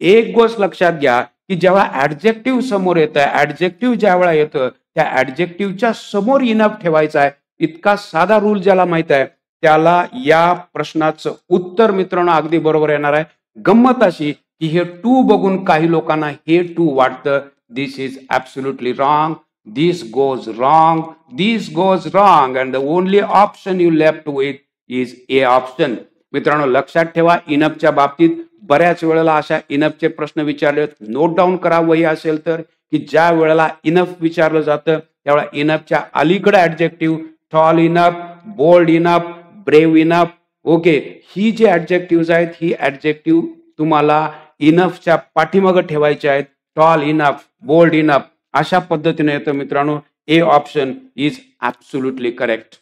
एक गोष्ट लक्षात घ्या की जेव्हा ऍडजेक्टिव्ह समोर येतं, ऍडजेक्टिव्ह ज्या वेळा येतं, त्या ऍडजेक्टिव्हच्या समोर इनफ ठेवायचा आहे. इतका साधा रूल ज्याला माहित आहे त्याला या प्रश्नाचं उत्तर मित्रांनो अगदी बरोबर येणार आहे. गंमत अशी की हे टू बघून काही लोकांना हे टू वाटतं. This is absolutely wrong. This goes wrong. This goes wrong. And the only option you left with is A option. मित्रांनो, लक्षात ठेवा, इनफच्या बाबतीत बऱ्याच वेळेला अशा इनफचे प्रश्न विचारले. नोट डाऊन करा वही असेल तर, की ज्या वेळेला इनफ विचारलं जातं त्यावेळेला इनफच्या अलीकडे adjective tall enough, bold enough, brave enough, okay, ही जी ऍडजेक्टिव्ह आहेत ही ऍडजेक्टिव्ह तुम्हाला इनफच्या पाठीमागे ठेवायचे आहेत. टॉल इनफ, बोल्ड इनफ, अशा पद्धतीने येतं मित्रांनो. A option is absolutely correct.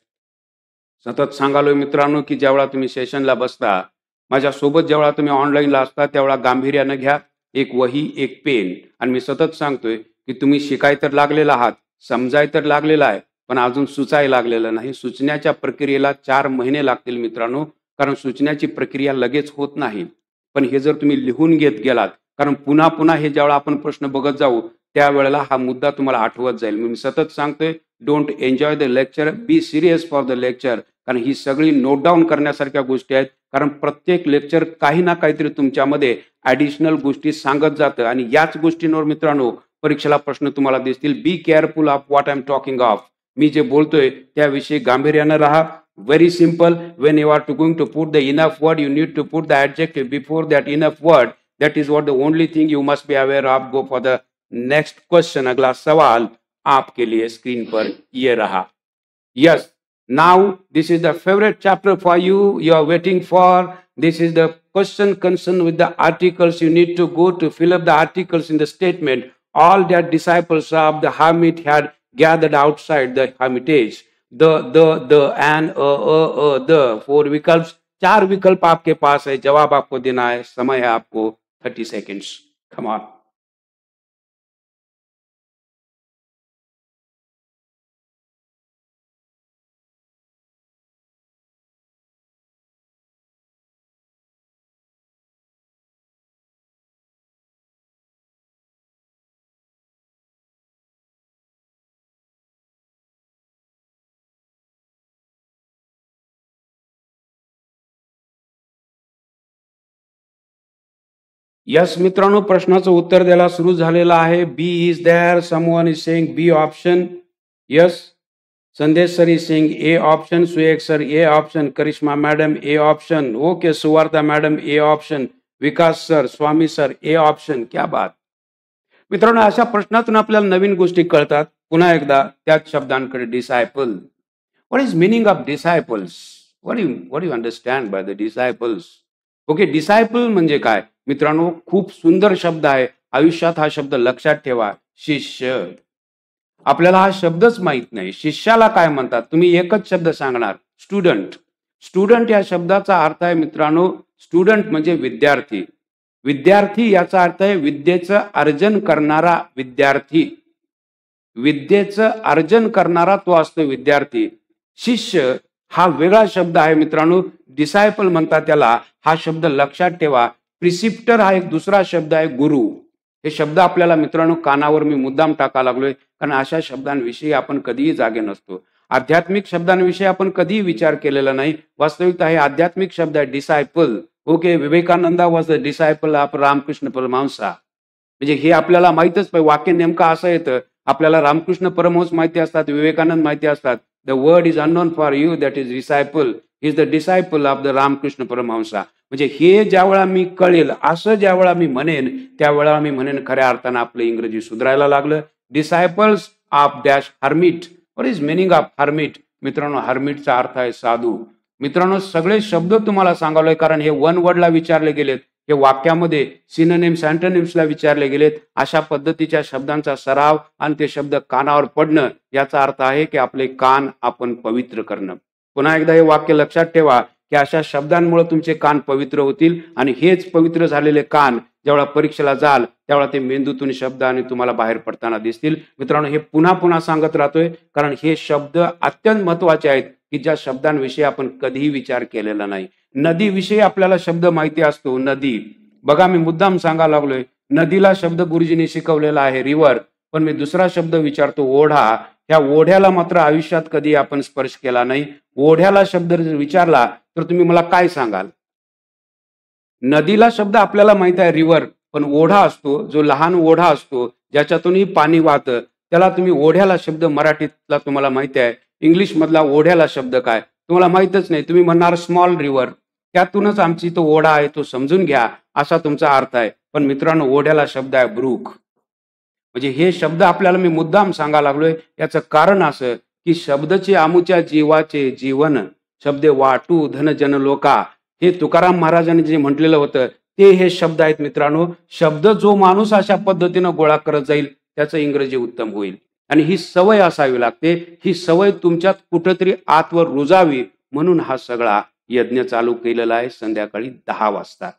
सतत सांगालोय मित्रांनो की ज्यावेळा तुम्ही सेशनला बसता, माझ्यासोबत जेव्हा तुम्ही ऑनलाईनला असता त्यावेळा गांभीर्यानं घ्या एक वही, एक पेन. आणि मी सतत सांगतोय की तुम्ही शिकाय तर लागलेला आहात, समजाय तर लागलेला आहे, पण अजून सुचाय लागलेलं नाही. सुचण्याच्या प्रक्रियेला 4 महिने लागतील मित्रांनो, कारण सुचण्याची प्रक्रिया लगेच होत नाही. पण हे जर तुम्ही लिहून घेत गेलात, कारण पुन्हा पुन्हा हे ज्यावेळा आपण प्रश्न बघत जाऊ त्यावेळेला हा मुद्दा तुम्हाला आठवत जाईल. मी सतत सांगतोय, don't enjoy the lecture, be serious for the lecture. कारण ही सगळी नोट डाऊन करण्यासारख्या गोष्टी आहेत. कारण प्रत्येक लेक्चर काही ना काहीतरी तुमच्यामध्ये ऍडिशनल गोष्टी सांगत जातं आणि याच गोष्टींवर मित्रांनो परीक्षेला प्रश्न तुम्हाला दिसतील. Be careful of what I am talking of. मी जे बोलतोय त्याविषयी गांभीर्यानं राहा. Very simple. When you are to going to put the enough word, you need to put the adjective before that enough word. That is what the only thing you must be aware of. Go for the next question. अगला सवाल आपके लिए screen पर ये रहा. Yes, now this is the favorite chapter for you. You are waiting for. This is the question concerned with the articles. You need to go to fill up the articles in the statement. All the disciples of the hermit had gathered outside the hermitage. The and the 4 विकल्प, 4 विकल्प आपके पास है. जवाब आपको देना है. समय है आपको 30 seconds. Come on. यस मित्रांनो, प्रश्नाचं उत्तर द्यायला सुरू झालेलं आहे. B is there, someone is saying B option. Yes, Sandesh sir is saying A option, सुएक sir A option, Karishma madam A option, okay, Suvarta madam A option, Vikas sir, Swami sir A option. क्या बात. मित्रांनो, अशा प्रश्नातून आपल्याला नवीन गोष्टी कळतात. पुन्हा एकदा त्याच शब्दांकडे, disciple. What is meaning of disciples? What you understand by the disciples? Okay, disciple म्हणजे काय मित्रांनो? खूप सुंदर शब्द आहे. आयुष्यात हा शब्द लक्षात ठेवा. शिष्य. आपल्याला हा शब्दच माहित नाही. शिष्याला काय म्हणतात? तुम्ही एकच शब्द सांगणार, स्टुडंट. स्टुडंट या शब्दाचा अर्थ आहे मित्रांनो, स्टुडंट म्हणजे विद्यार्थी. विद्यार्थी याचा अर्थ आहे विद्येचं अर्जन करणारा विद्यार्थी. विद्येचं अर्जन करणारा तो असतो विद्यार्थी. शिष्य हा वेगळा शब्द आहे मित्रांनो, डिसायपल म्हणतात त्याला. हा शब्द लक्षात ठेवा. प्रिसिप्टर हा एक दुसरा शब्द आहे, गुरु. हे शब्द आपल्याला मित्रांनो कानावर मी मुद्दाम टाका लागलोय, कारण अशा शब्दांविषयी आपण कधीही जागे नसतो. आध्यात्मिक शब्दांविषयी आपण कधीही विचार केलेला नाही. वास्तविकता हे आध्यात्मिक शब्द आहे, disciple. Okay, Vivekananda was the disciple of Ramakrishna Paramhansa. म्हणजे हे आपल्याला माहितच पाहिजे. वाक्य नेमकं असं येतं. आपल्याला रामकृष्ण परमहंस माहिती असतात, विवेकानंद माहिती असतात. The word is unknown for you, that is disciple. Is the disciple of the Ramakrishna Paramhansa. म्हणजे हे ज्यावेळा मी कळेल, असं ज्यावेळा मी म्हणेन, त्यावेळा मी म्हणेन खऱ्या अर्थानं आपलं इंग्रजी सुधारायला लागलं. Disciples of dash hermit. What is meaning of hermit? मित्रांनो, हर्मिटचा अर्थ आहे साधू. मित्रांनो, सगळे शब्द तुम्हाला सांगालोय कारण हे वन वर्डला विचारले गेलेत. हे वाक्यामध्ये सिनोनिम्स, अँटोनिम्सला विचारले गेलेत. अशा पद्धतीच्या शब्दांचा सराव आणि ते शब्द कानावर पडणं याचा अर्थ आहे की आपले कान आपण पवित्र करणं. पुन्हा एकदा हे वाक्य लक्षात ठेवा की अशा शब्दांमुळे तुमचे कान पवित्र होतील आणि हेच पवित्र झालेले कान जेव्हा परीक्षेला जाल तेव्हा ते मेंदूतून शब्द आणि तुम्हाला बाहेर पडताना दिसतील. मित्रांनो, हे पुन्हा पुन्हा सांगत राहतोय कारण हे शब्द अत्यंत महत्वाचे आहेत की ज्या शब्दांविषयी आपण कधीही विचार केलेला नाही. नदीविषयी आपल्याला शब्द माहिती असतो, नदी. बघा, मी मुद्दाम सांगायला लागलोय, नदीला शब्द गुरुजींनी शिकवलेला आहे, रिव्हर. पण मी दुसरा शब्द विचारतो, ओढा. ह्या ओढ्याला मात्र आयुष्यात कधी आपण स्पर्श केला नाही. ओढ्याला शब्द जर विचारला तर तुम्ही मला काय सांगाल? नदीला शब्द आपल्याला माहित आहे, रिव्हर. पण ओढा असतो, जो लहान ओढा असतो ज्याच्यातूनही पाणी वाहतं, त्याला तुम्ही ओढ्याला शब्द मराठीतला तुम्हाला माहिती आहे. इंग्लिश मधला ओढ्याला शब्द काय तुम्हाला माहितच नाही. तुम्ही म्हणणार स्मॉल रिव्हर. त्यातूनच आमची तो ओढा आहे, तो समजून घ्या, असा तुमचा अर्थ आहे. पण मित्रांनो, ओढ्याला शब्द आहे ब्रूक. म्हणजे हे शब्द आपल्याला मी मुद्दाम सांगायला लागलोय. याचं कारण असं की शब्दचे आमुच्या जीवाचे जीवन, शब्दे वाटू धन जन लोका. हे तुकाराम महाराजांनी जे म्हटलेलं होतं ते हे शब्द आहेत मित्रांनो. शब्द जो माणूस अशा पद्धतीनं गोळा करत जाईल त्याचं इंग्रजी उत्तम होईल. आणि ही सवय असावी लागते. ही सवय तुमच्यात कुठंतरी आतवर रुजावी म्हणून हा सगळा यज्ञ चालू केलेला आहे संध्याकाळी 10 वाजता.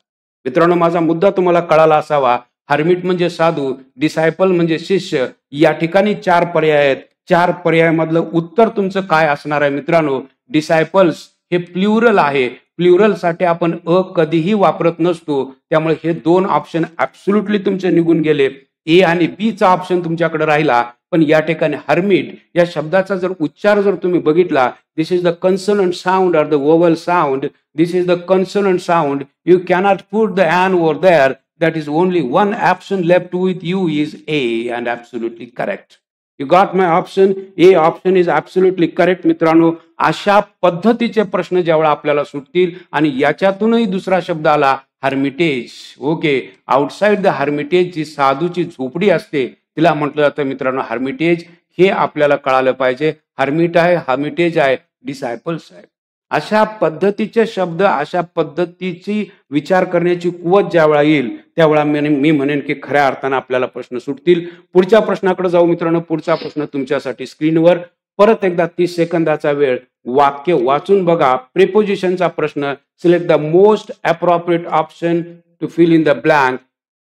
मित्रांनो, माझा मुद्दा तुम्हाला कळाला असावा. हर्मिट म्हणजे साधू, डिसायपल म्हणजे शिष्य. या ठिकाणी 4 पर्याय आहेत. 4 पर्यायामधलं उत्तर तुमचं काय असणार आहे मित्रांनो? डिसायपल्स हे प्लुरल आहे. प्लुरल साठी आपण कधीही वापरत नसतो. त्यामुळे हे 2 ऑप्शन ऍब्सोल्युटली तुमचे निघून गेले. ए आणि बी चा ऑप्शन तुमच्याकडे राहिला. पण या ठिकाणी हर्मिट या शब्दाचा जर उच्चार जर तुम्ही बघितला, this is the consonant sound or the vowel sound. This is the consonant sound. You cannot put the an over there. That is only one option left with you is A and absolutely correct. You got my option? A option is absolutely correct मित्रांनो. अशा पद्धतीचे प्रश्न जेव्हा आपल्याला सुटतील आणि याच्यातूनही दुसरा शब्द आला, hermitage. Okay, outside the hermitage जी साधूची झोपडी असते तिला म्हटलं जातं मित्रांनो हर्मिटेज. हे आपल्याला कळालं पाहिजे. हर्मिट आहे, हर्मिटेज आहे, डिसायपल्स आहे. अशा पद्धतीचे शब्द, अशा पद्धतीची विचार करण्याची कुवत ज्यावेळा येईल त्यावेळा मी म्हणेन की खऱ्या अर्थानं आपल्याला प्रश्न सुटतील. पुढच्या प्रश्नाकडे जाऊ मित्रांनो. पुढचा प्रश्न तुमच्यासाठी स्क्रीनवर. परत एकदा 30 सेकंदाचा वेळ. वाक्य वाचून बघा. प्रिपोजिशनचा प्रश्न. Select the most appropriate option to fill in the blank.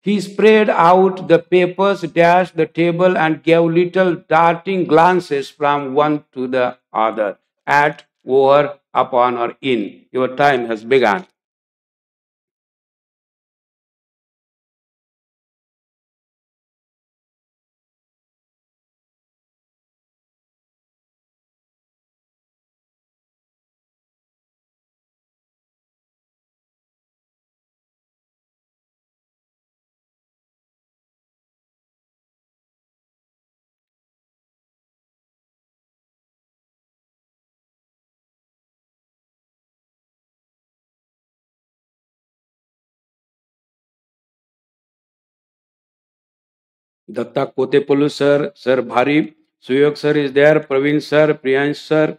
He spread out the papers, dashed the table, and gave little darting glances from one to the other. At, over, upon, or in. Your time has begun. Datta Kotepallu sir, sir भारी, Suyog sir is there, Praveen sir, Priyansh sir,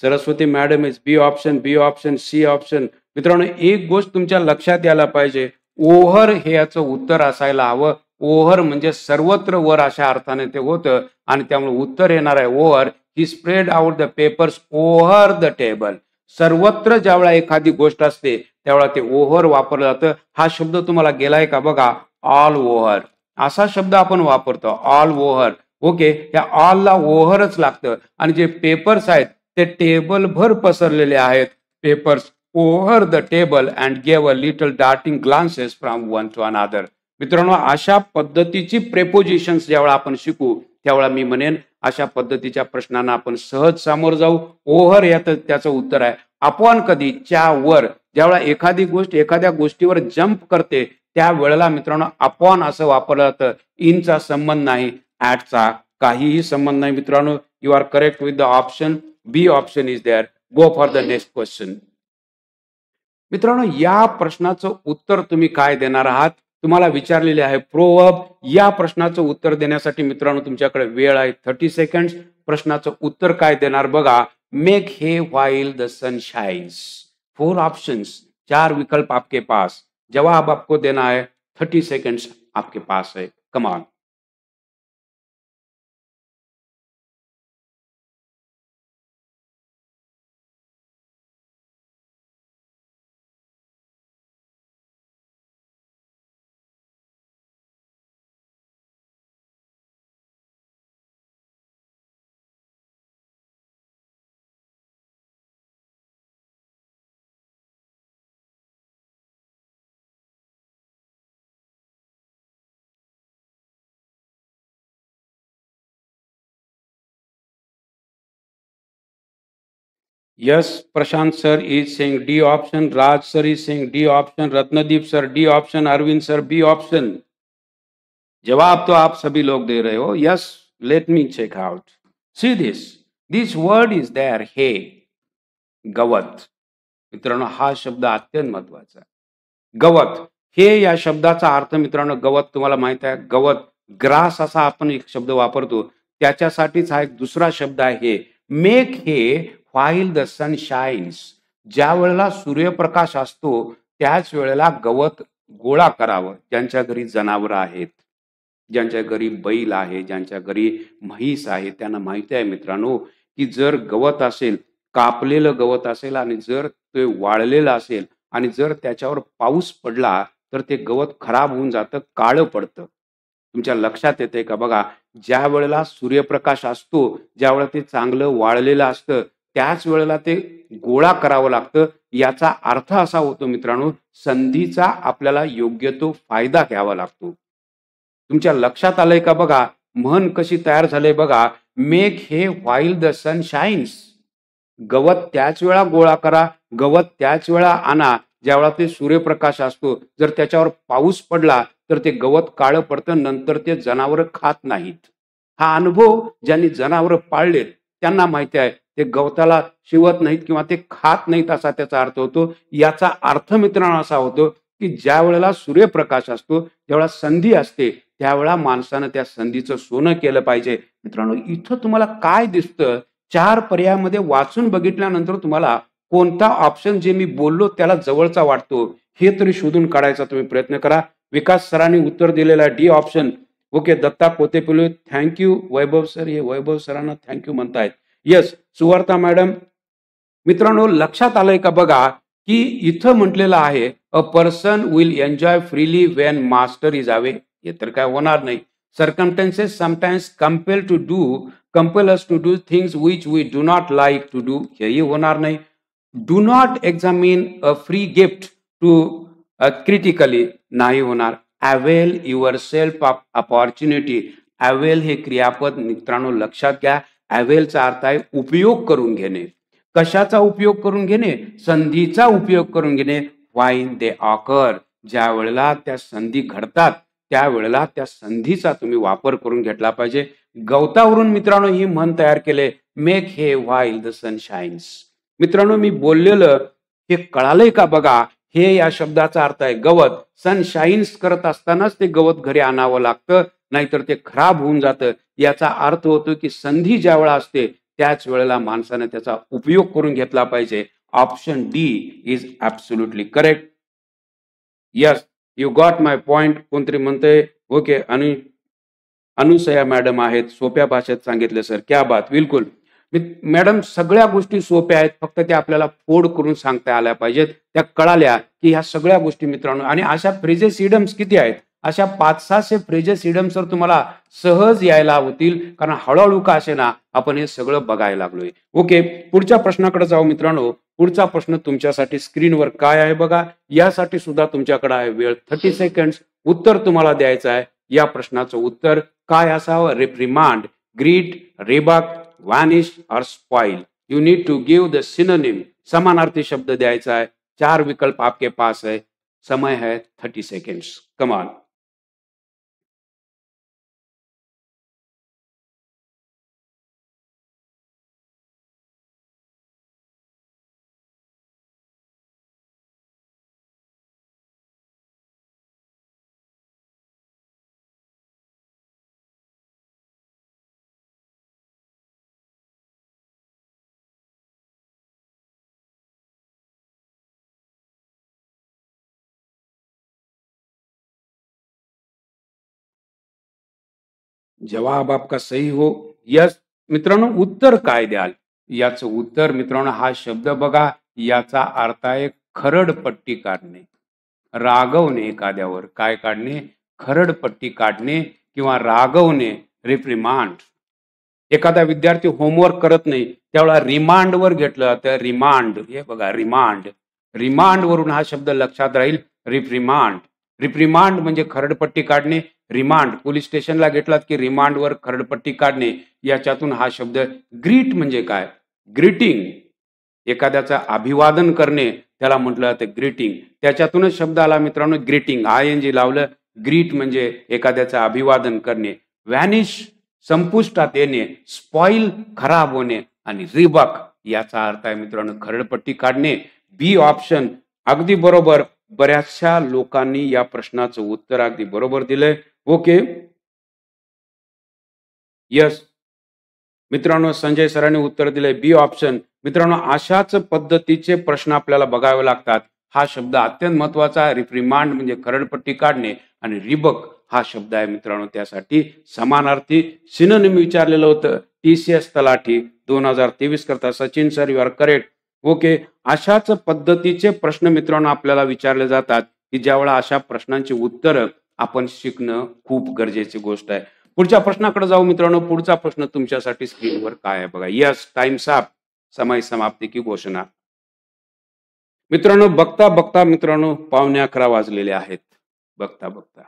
Saraswati madam is B option, B option, C option. मित्रांनो, एक गोष्ट तुमच्या लक्षात यायला पाहिजे, over हे याचं उत्तर असायला हवं. ओव्हर म्हणजे सर्वत्र वर अशा अर्थाने ते होतं आणि त्यामुळे उत्तर येणार आहे over. He spread out the papers over the table. सर्वत्र ज्यावेळा एखादी गोष्ट असते त्यावेळा ते ओव्हर वापरलं जातं. हा शब्द तुम्हाला गेलाय का बघा, ऑल ओव्हर असा शब्द आपण वापरतो, ऑल ओव्हर. ओके, या ऑलला ओव्हरच लागतं आणि जे पेपर्स आहेत ते टेबल भर पसरलेले आहेत. Papers over the table and gave a little darting glances from one to another. मित्रांनो, अशा पद्धतीची प्रेपोजिशन्स ज्यावेळा आपण शिकू त्यावेळा मी म्हणेन अशा पद्धतीच्या प्रश्नांना आपण सहज सामोर जाऊ. ओव्हर यात त्याचं उत्तर आहे. अपॉन कधी, च्या वर. ज्यावेळा एखादी गोष्ट एखाद्या गोष्टीवर जम्प करते त्यावेळेला मित्रांनो अपॉन असं वापरलं जातं. इनचा संबंध नाही, ऍटचा काहीही संबंध नाही. मित्रांनो, you are correct with the option B option is there. Go for the next question. मित्रांनो, या प्रश्नाचं उत्तर तुम्ही काय देणार आहात? तुम्हाला विचारलेले आहे प्रोवर्ब. या प्रश्नाचं उत्तर देण्यासाठी मित्रांनो तुमच्याकडे वेळ आहे 30 सेकंड्स. प्रश्नाचं उत्तर काय देणार बघा. Make hay while the sun shines. 4 options, 4 विकल्प आपके पास. जवाब आपको देना है, 30 सेकंड्स आपके पास है. Come on. Yes, Prashant sir is saying D option. Raj sir is saying D option. Ratnadeep sir D option. Arvind sir B option. जवाब तो आप सभी लोग दे रहे हो. Yes, let me check out. See this. This word is there. हे गवत. मित्रांनो, हा शब्द अत्यंत महत्वाचा आहे. गवत हे या शब्दाचा अर्थ मित्रांनो, गवत तुम्हाला माहित आहे, गवत ग्रास असा आपण एक शब्द वापरतो. त्याच्यासाठीच हा एक दुसरा शब्द आहे हे. मेक हे व्हाईल द सन शाइन्स. ज्या वेळेला सूर्यप्रकाश असतो त्याच वेळेला गवत गोळा करावं. ज्यांच्या घरी जनावर आहेत, ज्यांच्या घरी बैल आहे, ज्यांच्या घरी म्हैस आहे, त्यांना माहिती आहे मित्रांनो की जर गवत असेल, कापलेलं गवत असेल आणि जर ते वाळलेलं असेल आणि जर त्याच्यावर पाऊस पडला तर ते गवत खराब होऊन जातं, काळं पडतं. तुमच्या लक्षात येते का बघा, ज्या वेळेला सूर्यप्रकाश असतो, ज्या वेळेला ते चांगलं वाळलेलं असतं त्याच वेळेला ते गोळा करावं लागतं. याचा अर्थ असा होतो मित्रांनो, संधीचा आपल्याला योग्य तो फायदा घ्यावा लागतो. तुमच्या लक्षात आलंय का बघा, म्हण कशी तयार झाले बघा. मेक हे व्हाईल द सन शाइन्स. गवत त्याच वेळा गोळा करा, गवत त्याच वेळा आणा ज्यावेळा ते सूर्यप्रकाश असतो. जर त्याच्यावर पाऊस पडला तर ते गवत काळं पडतं, नंतर ते जनावर खात नाहीत. हा अनुभव ज्यांनी जनावर पाळलेत त्यांना माहिती आहे. ते गवताला शिवत नाहीत किंवा ते खात नाहीत असा त्याचा अर्थ होतो. याचा अर्थ मित्रांनो असा होतो की ज्या वेळेला सूर्यप्रकाश असतो, ज्यावेळेला संधी असते त्यावेळेला माणसानं त्या संधीचं सोनं केलं पाहिजे. मित्रांनो, इथं तुम्हाला काय दिसतं? 4 पर्यायामध्ये वाचून बघितल्यानंतर तुम्हाला कोणता ऑप्शन जे मी बोललो त्याला जवळचा वाटतो हे तरी शोधून काढायचा तुम्ही प्रयत्न करा. विकास सरांनी उत्तर दिलेलं आहे D option. Okay, Datta Kotepallu thank you. Vaibhav sir, हे वैभव सरांना थँक्यू म्हणतायत. Yes, Suvarta madam. मित्रांनो, लक्षात आलंय का बघा की इथं म्हटलेलं आहे a person will enjoy freely when master is away. हे तर काय होणार नाही. Circumstances sometimes compel us to do things which we do not like to do. हेही होणार नाही. Do not examine a free gift too critically, नाही होणार. Avail your self of opportunity. Avail हे क्रियापद मित्रांनो लक्षात घ्या. अवेलचा अर्थ आहे उपयोग करून घेणे. कशाचा उपयोग करून घेणे? संधीचा उपयोग करून घेणे. व्हाईन दे ऑकर. ज्या वेळेला त्या संधी घडतात त्यावेळेला त्या संधीचा तुम्ही वापर करून घेतला पाहिजे. गवतावरून मित्रांनो ही म्हण तयार केले, मेक हे व्हाईल द सन शाइन्स. मित्रांनो, मी बोललेलं हे कळालंय का बघा. हे या शब्दाचा अर्थ आहे गवत. सन शाइन्स करत असतानाच ते गवत घरी आणावं लागतं, नाहीतर ते खराब होऊन जातं. याचा अर्थ होतो की संधी ज्या वेळा असते त्याच वेळेला माणसाने त्याचा उपयोग करून घेतला पाहिजे. Option D is absolutely correct. Yes, you got my point. कोणतरी म्हणतंय ओके. आणि अनुसया मॅडम आहेत, सोप्या भाषेत सांगितलं सर. क्या बात. बिलकुल मॅडम, सगळ्या गोष्टी सोप्या आहेत, फक्त त्या आपल्याला फोड करून सांगता आल्या पाहिजेत. त्या कळाल्या की ह्या सगळ्या गोष्टी मित्रांनो. आणि अशा फ्रेजेस इडम्स किती आहेत? अशा 500-600 फ्रेजेस इडम्स तर तुम्हाला सहज यायला होतील, कारण हळूहळू का असेना आपण हे सगळं बघायला लागलोय. ओके, पुढच्या प्रश्नाकडे जाऊ मित्रांनो. पुढचा प्रश्न तुमच्यासाठी स्क्रीनवर काय आहे बघा. यासाठी सुद्धा तुमच्याकडे आहे वेळ 30 सेकंड्स. उत्तर तुम्हाला द्यायचं आहे. या प्रश्नाचं उत्तर काय असावं? रिप्रिमांड, ग्रीट, रिबक, वॅनिश और spoil. You need to give the synonym. समानार्थी शब्द द्यायचा है. 4 विकल्प आपके पास है. समय है 30 सेकेंड्स. Come on. जवाब आपका सही हो. यस. मित्रांनो, उत्तर काय द्याल? याचं उत्तर मित्रांनो, हा शब्द बघा. याचा अर्थ आहे खरडपट्टी काढणे, रागवणे. एखाद्यावर काय काढणे? खरडपट्टी काढणे किंवा रागवणे. रिप्रिमांड. एखादा विद्यार्थी होमवर्क करत नाही त्यावेळेला रिमांडवर घेतलं जातं. रिमांड. हे बघा, रिमांड. रिमांड वरून हा शब्द लक्षात राहील. रिप्रिमांड. रिप्रिमांड म्हणजे खरडपट्टी काढणे. रिमांड पोलीस स्टेशनला घेतलात की रिमांडवर खरडपट्टी काढणे. याच्यातून हा शब्द. ग्रीट म्हणजे काय? ग्रीटिंग. एखाद्याचं अभिवादन करणे त्याला म्हटलं जातं ग्रीटिंग. त्याच्यातूनच शब्द आला मित्रांनो ग्रीटिंग. ING लावलं. ग्रीट म्हणजे एखाद्याचं अभिवादन करणे. व्हॅनिश संपुष्टात येणे. स्पॉइल खराब होणे. आणि रिबक याचा अर्थ आहे मित्रांनो खरडपट्टी काढणे. बी ऑप्शन अगदी बरोबर. बऱ्याचशा लोकांनी या प्रश्नाचं उत्तर अगदी बरोबर दिलंय. ओके. यस मित्रांनो, संजय सरांनी उत्तर दिलंय बी ऑप्शन. मित्रांनो, अशाच पद्धतीचे प्रश्न आपल्याला बघावे लागतात. हा शब्द अत्यंत महत्वाचा आहे. रिप्रिमांड म्हणजे खरडपट्टी काढणे आणि रिबक हा शब्द आहे मित्रांनो त्यासाठी समानार्थी. सिनोनिम विचारलेलं होतं TCS तलाठी 2023 करता. Sachin sir, you are correct. Okay. अशाच पद्धतीचे प्रश्न मित्रांनो आपल्याला विचारले जातात की ज्यावेळेला अशा प्रश्नांची उत्तरं आपण शिकणं खूप गरजेची गोष्ट आहे. पुढच्या प्रश्नाकडे जाऊ मित्रांनो. पुढचा प्रश्न तुमच्यासाठी स्क्रीनवर काय आहे बघा. Yes, time's up. समय समाप्ती की घोषणा. मित्रांनो, बघता बघता मित्रांनो 11:15 वाजलेले आहेत. बघता बघता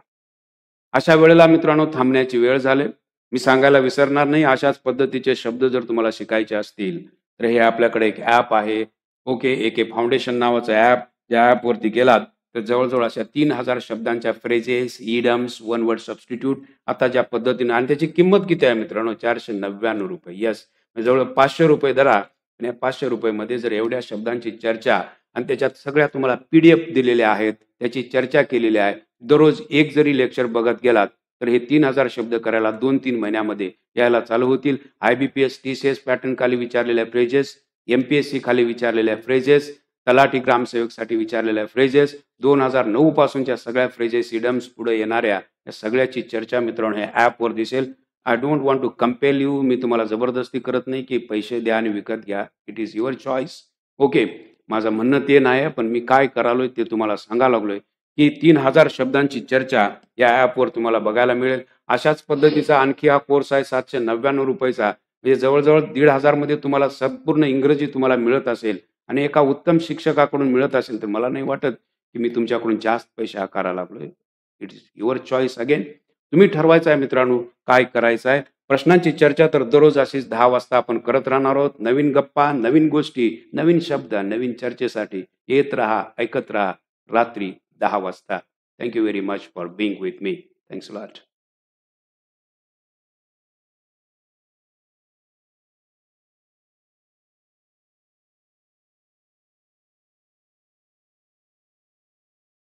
अशा वेळेला मित्रांनो थांबण्याची वेळ झाली. मी सांगायला विसरणार नाही, अशाच पद्धतीचे शब्द जर तुम्हाला शिकायचे असतील तर हे आपल्याकडे एक ॲप आहे. ओके. AK फाउंडेशन नावाचं ॲप. ज्या ॲपवरती गेलात तर जवळजवळ अशा 3000 शब्दांच्या फ्रेजेस, इडम्स, वन वर्ड सबस्टिट्यूट आता ज्या पद्धतीने. आणि त्याची किंमत किती आहे मित्रांनो? 499 रुपये. यस, जवळ 500 रुपये धरा. आणि 500 रुपयामध्ये जर एवढ्या शब्दांची चर्चा आणि त्याच्यात सगळ्या तुम्हाला PDF दिलेल्या आहेत, त्याची चर्चा केलेली आहे. दररोज एक जरी लेक्चर बघत गेलात तर हे 3000 शब्द करायला 2-3 महिन्यामध्ये यायला चालू होतील. IBPS TCS पॅटर्न खाली विचारलेल्या फ्रेजेस, MPSC खाली विचारलेल्या फ्रेजेस, तलाठी ग्रामसेवकसाठी विचारलेल्या फ्रेजेस, 2009 पासूनच्या सगळ्या फ्रेजेस, इडम्स, पुढे येणाऱ्या या सगळ्याची चर्चा मित्रांनो या ॲपवर दिसेल. I don't want to compel you. मी तुम्हाला जबरदस्ती करत नाही की पैसे द्या आणि विकत घ्या. It is your choice. Okay. माझं म्हणणं ते नाही, पण मी काय करालोय ते तुम्हाला सांगायला लागलोय की 3000 शब्दांची चर्चा या ॲपवर तुम्हाला बघायला मिळेल. अशाच पद्धतीचा आणखी हा कोर्स आहे 799 रुपयाचा. म्हणजे जवळजवळ 1500 मध्ये तुम्हाला संपूर्ण इंग्रजी तुम्हाला मिळत असेल आणि एका उत्तम शिक्षकाकडून मिळत असेल तर मला नाही वाटत की मी तुमच्याकडून जास्त पैसे आकारायला लागलोय. It is your choice. Again तुम्ही ठरवायचं आहे मित्रांनो काय करायचं आहे. प्रश्नांची चर्चा तर दररोज अशीच 10 वाजता आपण करत राहणार आहोत. नवीन गप्पा, नवीन गोष्टी, नवीन शब्द, नवीन चर्चेसाठी येत राहा, ऐकत राहा. रात्री 10 वाजता. Thank you very much for being with me. Thanks a lot.